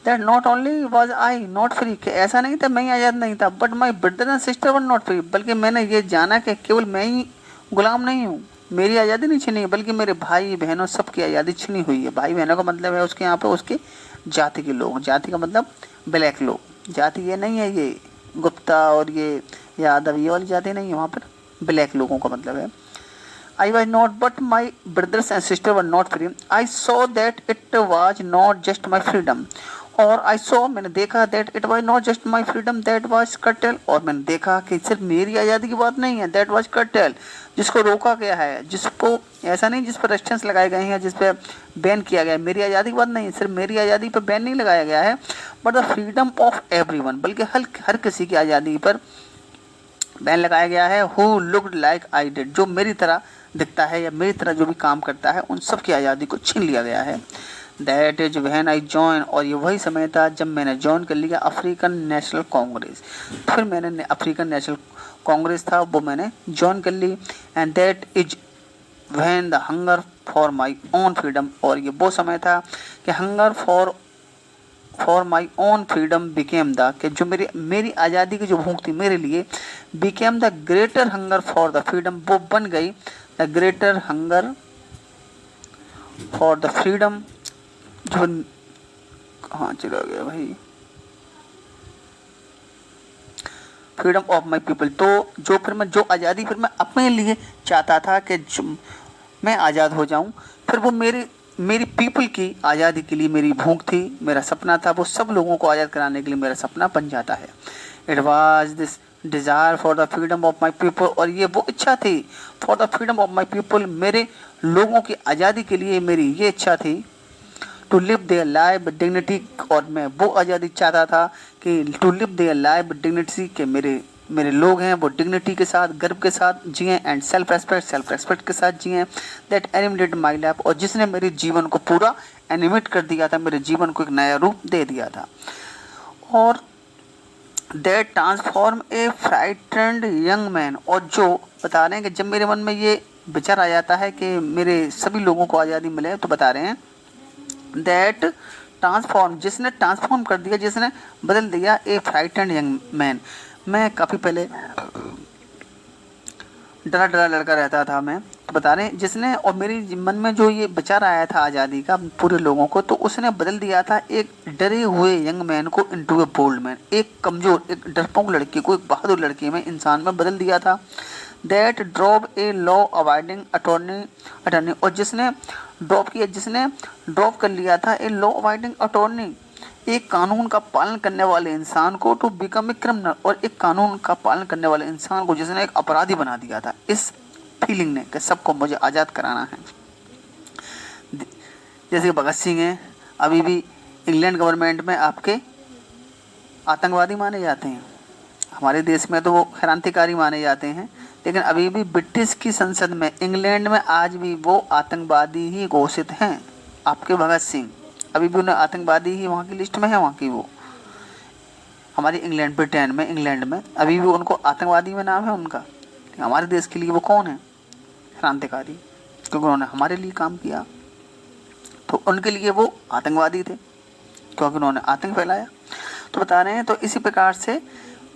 that not only was I not free, कि ऐसा नहीं था मैं ही आज़ाद नहीं था, but my brother and sister were not free, बल्कि मैंने ये जाना कि केवल मैं ही गुलाम नहीं हूँ, मेरी आज़ादी नहीं छीनी है, बल्कि मेरे भाई बहनों सबकी आज़ादी छीनी हुई है। भाई बहनों का मतलब है उसके यहाँ पे उसके जाति के लोग, जाति का मतलब ब्लैक लोग, जाति ये नहीं है ये गुप्ता और ये यादव ये वाली जाति नहीं है, वहाँ पर ब्लैक लोगों का मतलब है। I was not, but my brothers and sisters were not free. I saw that it was not just my freedom. और I saw, मैंने देखा that it was not just my freedom, that was curtailed. और मैंने देखा कि सिर्फ मेरी आज़ादी की बात नहीं है, that was curtailed, जिसको रोका गया है, जिसको ऐसा नहीं जिस पर रेस्ट्रिक्शंस लगाए गए हैं, जिस पर बैन किया गया है। मेरी आज़ादी की बात नहीं है, सिर्फ मेरी आज़ादी पर बैन नहीं लगाया गया है, but the freedom of everyone, बल्कि हर किसी की आज़ादी पर बैन लगाया गया है। Who looked like I did, जो मेरी तरह दिखता है या मेरी तरह जो भी काम करता है, उन सब की आज़ादी को छीन लिया गया है। That is when I join, और ये वही समय था जब मैंने ज्वाइन कर लिया अफ्रीकन नेशनल कांग्रेस। फिर मैंने अफ्रीकन नेशनल कांग्रेस था वो मैंने ज्वाइन कर ली। And that is when the hunger for my own freedom. और ये वो समय था कि hunger for my own freedom became the, कि जो मेरी आज़ादी की जो भूख थी मेरे लिए, became the greater hunger for the freedom, वो बन गई the greater hunger for the freedom. जो कहाँ चला गया भाई, फ्रीडम ऑफ माई पीपल। तो जो फिर मैं जो आज़ादी फिर मैं अपने लिए चाहता था कि मैं आज़ाद हो जाऊं, फिर वो मेरी पीपल की आज़ादी के लिए मेरी भूख थी, मेरा सपना था, वो सब लोगों को आज़ाद कराने के लिए मेरा सपना बन जाता है। It was this desire for the freedom of my people, और ये वो इच्छा थी for the freedom of my people, मेरे लोगों की आज़ादी के लिए मेरी ये इच्छा थी to live their life with dignity. और मैं वो आज़ादी चाहता था कि to live their life with dignity, कि मेरे लोग हैं वो डिग्निटी के साथ, गर्व के साथ जिए, एंड सेल्फ रेस्पेक्ट के साथ जिए। दैट एनिमेटेड माई लाइफ, और जिसने मेरे जीवन को पूरा एनिमेट कर दिया था, मेरे जीवन को एक नया रूप दे दिया था। और that transform A frightened young man, और जो बता रहे हैं कि जब मेरे मन में ये विचार आ जाता है कि मेरे सभी लोगों को आज़ादी मिले, तो बता रहे हैं दैट ट्रांसफॉर्म, जिसने ट्रांसफॉर्म कर दिया, जिसने बदल दिया ए फ्राइटेंड यंग मैन। मैं काफ़ी पहले डरा डरा लड़का रहता था मैं, तो बता रहे हैं जिसने, और मेरे मन में जो ये विचार आया था आज़ादी का पूरे लोगों को, तो उसने बदल दिया था एक डरे हुए यंग मैन को इनटू ए बोल्ड मैन, एक कमज़ोर, एक डरपोक लड़के को एक बहादुर लड़के में, इंसान में बदल दिया था। That drop a law avoiding attorney, और जिसने ड्रॉप कर लिया था ए लॉ अवॉइडिंग अटॉर्नी, एक कानून का पालन करने वाले इंसान को, टू बिकम ए क्रिमिनल, और एक कानून का पालन करने वाले इंसान को जिसने एक अपराधी बना दिया था, इस फीलिंग ने कि सबको मुझे आज़ाद कराना है। जैसे कि भगत सिंह हैं, अभी भी इंग्लैंड गवर्नमेंट में आपके आतंकवादी माने जाते हैं, हमारे देश में तो वो क्रांतिकारी माने जाते हैं, लेकिन अभी भी ब्रिटिश की संसद में, इंग्लैंड में आज भी वो आतंकवादी ही घोषित हैं। आपके भगत सिंह अभी भी उन्हें आतंकवादी ही वहाँ की लिस्ट में है, वहाँ की वो हमारी ब्रिटेन में, इंग्लैंड में अभी भी उनको आतंकवादी में नाम है उनका। हमारे देश के लिए वो कौन है? क्रांतिकारी, क्योंकि उन्होंने हमारे लिए काम किया, तो उनके लिए वो आतंकवादी थे क्योंकि उन्होंने आतंक फैलाया। तो बता रहे हैं, तो इसी प्रकार से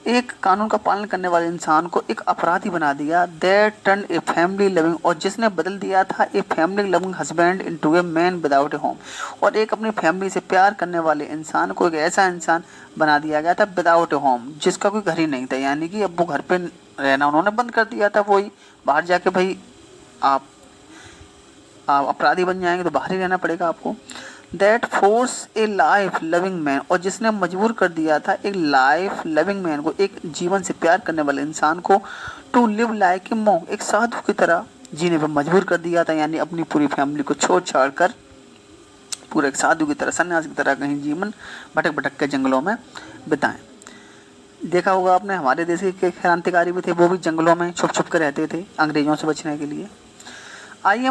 एक कानून का पालन करने वाले इंसान को एक अपराधी बना दिया। That turn a family loving, और जिसने बदल दिया था a family loving husband into a man without A home, और एक अपनी फैमिली से प्यार करने वाले इंसान को एक ऐसा इंसान बना दिया गया था विदाउट ए होम, जिसका कोई घर ही नहीं था, यानी कि अब वो घर पे रहना उन्होंने बंद कर दिया था। वही बाहर जाके भाई आप अपराधी बन जाएंगे तो बाहर ही रहना पड़ेगा आपको। That force A life loving man, और जिसने मजबूर कर दिया था एक लाइफ लविंग मैन को, एक जीवन से प्यार करने वाले इंसान को, to live like a monk, एक साधु की तरह जीने पर मजबूर कर दिया था, यानी अपनी पूरी फैमिली को छोड़ छाड़ कर पूरे एक साधु की तरह, सन्यासी की तरह कहीं जीवन भटक भटक के जंगलों में बिताएं। देखा होगा आपने, हमारे देश के क्रांतिकारी भी थे, वो भी जंगलों में छुप छुप कर रहते थे अंग्रेजों से बचने के लिए। I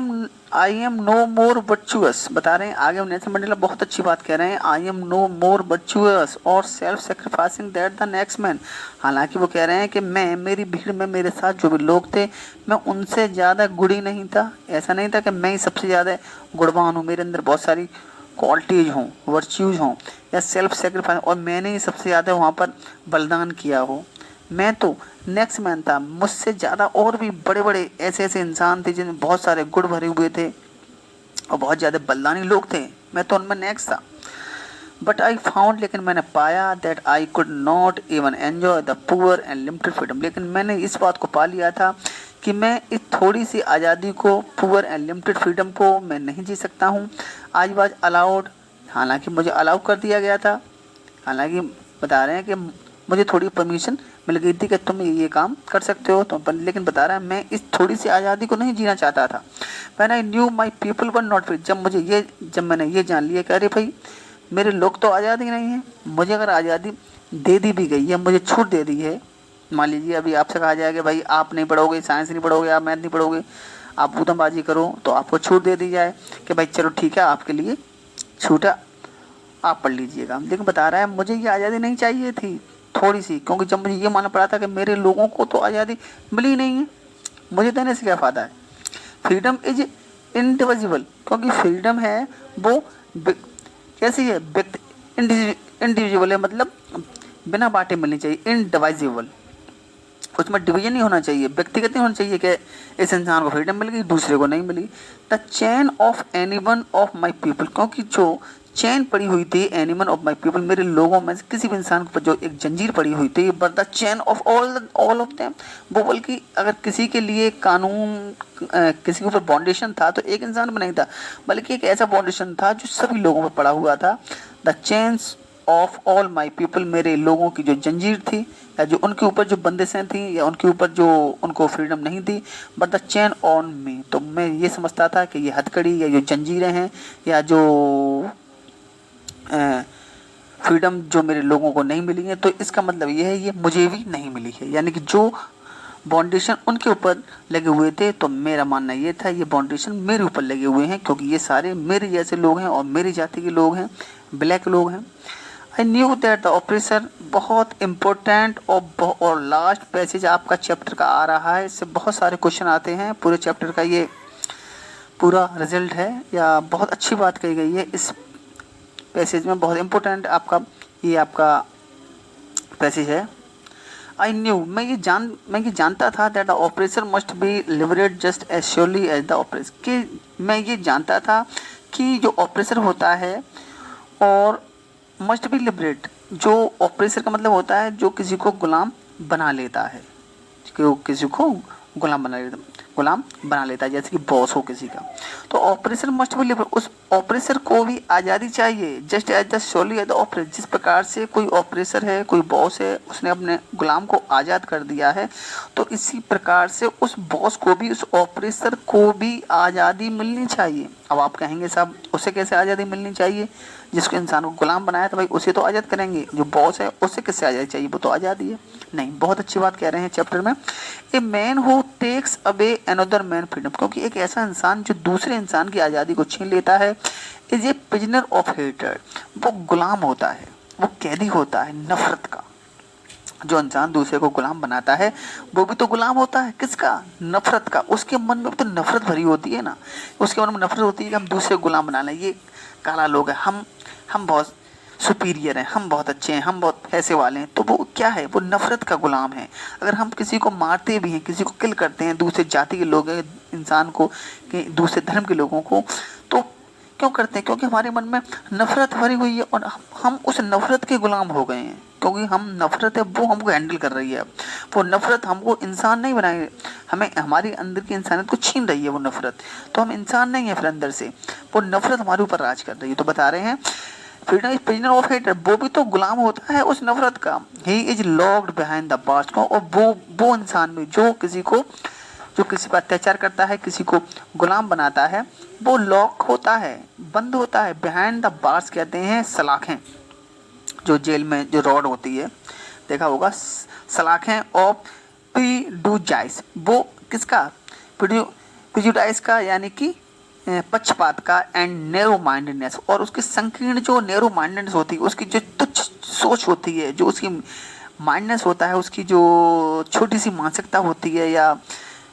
am no more virtuous, बता रहे हैं आगे नेल्सन मंडेला बहुत अच्छी बात कह रहे हैं। I am no more virtuous or self sacrificing that the next man, हालांकि वो कह रहे हैं कि मैं, मेरी भीड़ में मेरे साथ जो भी लोग थे, मैं उनसे ज़्यादा गुड़ी नहीं था। ऐसा नहीं था कि मैं ही सबसे ज़्यादा गुणवान हूँ, मेरे अंदर बहुत सारी क्वालिटीज़ हों, वर्च्यूज़ हों, या सेल्फ सेक्रीफाइस, और मैंने ही सबसे ज़्यादा वहाँ पर बलिदान किया हो। मैं तो नेक्स्ट मैन था, मुझसे ज़्यादा और भी बड़े बड़े ऐसे ऐसे इंसान थे जिनमें बहुत सारे गुण भरे हुए थे और बहुत ज़्यादा बलिदानी लोग थे, मैं तो उनमें नेक्स्ट था। बट आई फाउंड, लेकिन मैंने पाया, that I could not even enjoy the poor and limited freedom, लेकिन मैंने इस बात को पा लिया था कि मैं इस थोड़ी सी आज़ादी को, पुअर एंड लिमिटेड फ्रीडम को मैं नहीं जी सकता हूँ। आई वाज अलाउड, हालांकि मुझे अलाउ कर दिया गया था, हालांकि बता रहे हैं कि मुझे थोड़ी परमिशन मिल गई थी कि तुम ये काम कर सकते हो, तो लेकिन बता रहा है मैं इस थोड़ी सी आज़ादी को नहीं जीना चाहता था। When I knew my people were not free, जब मैंने ये जान लिया कि अरे भाई मेरे लोग तो आज़ाद ही नहीं हैं, मुझे अगर आज़ादी दे दी भी गई है, मुझे छूट दे दी है, मान लीजिए अभी आपसे कहा जाए कि भाई आप नहीं पढ़ोगे, साइंस नहीं पढ़ोगे, आप मैथ नहीं पढ़ोगे, आप बूतमबाजी करो, तो आपको छूट दे दी जाए कि भाई चलो ठीक है आपके लिए छूट है, आप पढ़ लीजिएगा। लेकिन बता रहा है मुझे ये आज़ादी नहीं चाहिए थी थोड़ी सी, क्योंकि जब मुझे ये मानना पड़ा था कि मेरे लोगों को तो आज़ादी मिली नहीं है, मुझे देने से क्या फ़ायदा है। फ्रीडम इज इंडिविजुअल, क्योंकि फ्रीडम है वो कैसी है, व्यक्ति, इंडिविजुअल है, मतलब बिना बांटे मिलनी चाहिए, इनडिवाइजिबल, उसमें डिवीजन नहीं होना चाहिए, व्यक्तिगत नहीं होना चाहिए कि इस इंसान को फ्रीडम मिल गई दूसरे को नहीं मिली। The chain of anyone of my people, क्योंकि जो चेन पड़ी हुई थी, एनीवन ऑफ माई पीपल, मेरे लोगों में से किसी भी इंसान को जो एक जंजीर पड़ी हुई थी, but the chain of all of them, वो बल्कि अगर किसी के लिए कानून किसी के ऊपर बाउंडेशन था तो एक इंसान में नहीं था, बल्कि एक ऐसा बाउंडेशन था जो सभी लोगों पर पड़ा हुआ था। The chains of all my people, मेरे लोगों की जो जंजीर थी या जो उनके ऊपर जो बंदिशें थी या उनके ऊपर जो उनको फ्रीडम नहीं थी, but the chain on me, तो मैं ये समझता था कि ये हथकड़ी या जो जंजीरें हैं या जो फ्रीडम जो मेरे लोगों को नहीं मिली है, तो इसका मतलब ये है ये मुझे भी नहीं मिली है, यानी कि जो बाउंडेशन उनके ऊपर लगे हुए थे, तो मेरा मानना ये था ये बाउंडेशन मेरे ऊपर लगे हुए हैं, क्योंकि ये सारे मेरे जैसे लोग हैं और मेरी जाति के लोग हैं, ब्लैक लोग हैं। I knew that the oppressor, बहुत इंपॉर्टेंट और लास्ट पैसेज आपका चैप्टर का आ रहा है, इससे बहुत सारे क्वेश्चन आते हैं, पूरे चैप्टर का ये पूरा रिजल्ट है या बहुत अच्छी बात कही गई है इस पैसेज में, बहुत इंपॉर्टेंट आपका ये आपका पैसेज है। आई न्यू, मैं ये जानता था that the oppressor must be liberate just as surely as the oppressor, कि मैं ये जानता था कि जो ऑपरेसर होता है और मस्ट बी लिबरेट, जो ऑपरेसर का मतलब होता है जो किसी को गुलाम बना लेता है, किसी को गुलाम बना लेता है, जैसे कि बॉस हो किसी का, तो ऑपरेसर मस्ट बी लिबरेट, उस ऑपरेसर को भी आज़ादी चाहिए, just as the surely as the oppressor, जिस प्रकार से कोई ऑपरेसर है, कोई बॉस है, उसने अपने गुलाम को आज़ाद कर दिया है, तो इसी प्रकार से उस बॉस को भी, उस ऑपरेसर को भी आज़ादी मिलनी चाहिए। अब आप कहेंगे साहब उसे कैसे आज़ादी मिलनी चाहिए, जिसको इंसान को गुलाम बनाया तो भाई उसे तो आज़ाद करेंगे, जो बॉस है उसे किससे आज़ादी चाहिए, वो तो आज़ादी है नहीं। बहुत अच्छी बात कह रहे हैं चैप्टर में, a man who takes away another man freedom, क्योंकि एक ऐसा इंसान जो दूसरे इंसान की आज़ादी को छीन लेता है, is a prisoner of hater, वो गुलाम होता है, वो कैदी होता है नफरत का। जो इंसान दूसरे को गुलाम बनाता है वो भी तो गुलाम होता है, किसका, नफरत का, उसके मन में तो नफरत भरी होती है ना, उसके मन में नफरत होती है कि हम दूसरे को गुलाम बना लें, ये काला लोग हैं, हम बहुत सुपीरियर हैं, हम बहुत अच्छे हैं, हम बहुत पैसे वाले हैं, तो वो क्या है, वो नफरत का गुलाम है। अगर हम किसी को मारते भी हैं, किसी को किल करते हैं, दूसरे जाति के लोग हैं, इंसान को, दूसरे धर्म के लोगों को, तो क्यों करते हैं, क्योंकि हमारे मन में नफरत भरी हुई है और हम उस नफरत के गुलाम हो गए हैं, क्योंकि हम नफरत है वो हमको हैंडल कर रही है, वो नफरत हमको इंसान नहीं बनाए, हमें हमारी अंदर की इंसानियत को छीन रही है वो नफरत, तो हम इंसान नहीं है फिर अंदर से, वो नफरत हमारे ऊपर राज कर रही है। तो बता रहे हैं freedom is prisoner of hater, वो भी तो गुलाम होता है उस नफरत का, he is locked behind the bars, और वो इंसान भी जो किसी पर अत्याचार करता है, किसी को गुलाम बनाता है, वो लॉक होता है, बंद होता है, बिहाइंड द बार्स कहते हैं सलाखें, जो जेल में जो रॉड होती है, देखा होगा, सलाखें ऑफ प्रिजुडाइस, वो किसका, प्रिजुडाइस का, यानी कि पक्षपात का, एंड नैरो माइंडेडनेस, और उसकी संकीर्ण जो नैरो माइंडेडनेस होती है, उसकी जो तुच्छ सोच होती है, जो उसकी माइंडनेस होता है, उसकी जो छोटी सी मानसिकता होती है, या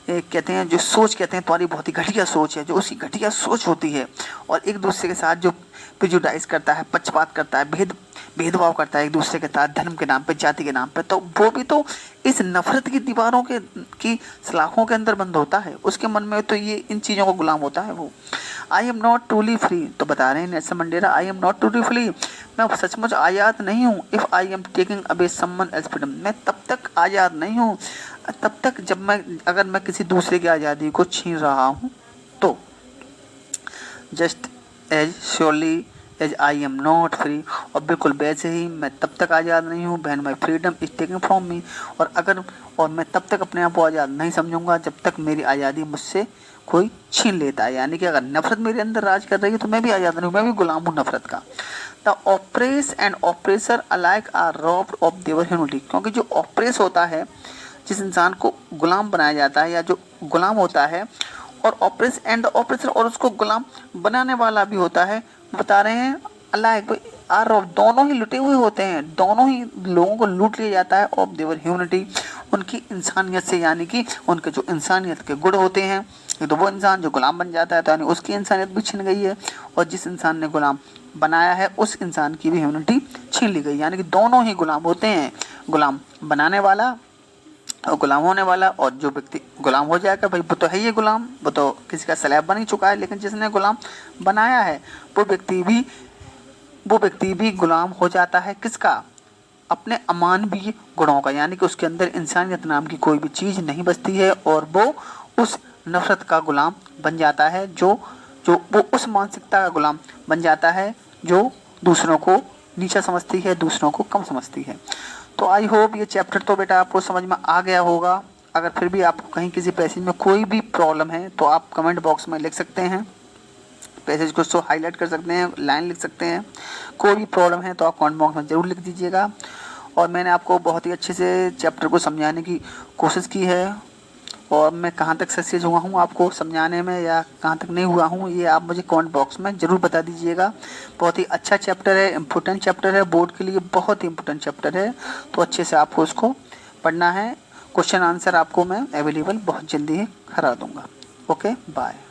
कहते हैं जो सोच, कहते हैं तुम्हारी बहुत ही घटिया सोच है, जो उसकी घटिया सोच होती है, और एक दूसरे के साथ जो प्रिजुडाइज करता है, पक्षपात करता है, भेदभाव करता है एक दूसरे के साथ, धर्म के नाम पे, जाति के नाम पे, तो वो भी तो इस नफरत की दीवारों की सलाखों के अंदर बंद होता है, उसके मन में तो ये इन चीज़ों को गुलाम होता है वो। आई एम नॉट ट्रूली फ्री, तो बता रहे हैं Nelson Mandela, I am not truly free, मैं सचमुच आज़ाद नहीं हूँ, if I am taking away someone else freedom, मैं तब तक आज़ाद नहीं हूँ तब तक जब अगर मैं किसी दूसरे की आज़ादी को छीन रहा हूँ, तो just as surely as I am not free, और बिल्कुल वैसे ही मैं तब तक आज़ाद नहीं हूँ, when my freedom is taking from me, और मैं तब तक अपने आप को आज़ाद नहीं समझूंगा जब तक मेरी आज़ादी मुझसे कोई छीन लेता है, यानी कि अगर नफरत मेरे अंदर राज कर रही है तो मैं भी आज़ाद नहीं हूँ, मैं भी गुलाम हूँ नफरत का। The oppressed and oppressor alike are robbed of their humanity, क्योंकि जो ऑपरेस होता है, जिस इंसान को गुलाम बनाया जाता है या जो गुलाम होता है, और ऑपरेस एंड द ऑपरेसर, और उसको गुलाम बनाने वाला भी होता है, बता रहे हैं अलाइक आर, दोनों ही लुटे हुए होते हैं, दोनों ही लोगों को लूट लिया जाता है ऑफ देयर ह्यूमैनिटी, उनकी इंसानियत से, यानी कि उनके जो इंसानियत के गुण होते हैं, तो वो इंसान जो गुलाम बन जाता है तो यानी उसकी इंसानियत भी छिन गई है, और जिस इंसान ने गुलाम बनाया है उस इंसान की भी ह्यूमैनिटी छीन ली गई। यानी कि दोनों ही गुलाम होते हैं, गुलाम बनाने वाला और गुलाम होने वाला। और जो व्यक्ति गुलाम हो जाएगा भाई वो तो है ही गुलाम, वो तो किसी का स्लैब बन ही चुका है, लेकिन जिसने गुलाम बनाया है वो व्यक्ति भी गुलाम हो जाता है किसका, अपने अमानवीय गुणों का, यानी कि उसके अंदर इंसानियत नाम की कोई भी चीज़ नहीं बचती है, और वो उस नफरत का गुलाम बन जाता है, जो वो उस मानसिकता का गुलाम बन जाता है जो दूसरों को नीचा समझती है, दूसरों को कम समझती है। तो आई होप ये चैप्टर तो बेटा आपको समझ में आ गया होगा। अगर फिर भी आपको कहीं किसी पैसेज में कोई भी प्रॉब्लम है तो आप कमेंट बॉक्स में लिख सकते हैं, पैसेज को हाईलाइट कर सकते हैं, लाइन लिख सकते हैं। कोई भी प्रॉब्लम है तो आप कमेंट बॉक्स में ज़रूर लिख दीजिएगा। और मैंने आपको बहुत ही अच्छे से चैप्टर को समझाने की कोशिश की है, और मैं कहाँ तक सक्सेस हुआ हूँ आपको समझाने में या कहाँ तक नहीं हुआ हूँ, ये आप मुझे कमेंट बॉक्स में ज़रूर बता दीजिएगा। बहुत ही अच्छा चैप्टर है, इम्पोर्टेंट चैप्टर है, बोर्ड के लिए बहुत ही इम्पोर्टेंट चैप्टर है, तो अच्छे से आपको उसको पढ़ना है। क्वेश्चन आंसर आपको मैं अवेलेबल बहुत जल्दी ही करा दूँगा। Okay, bye.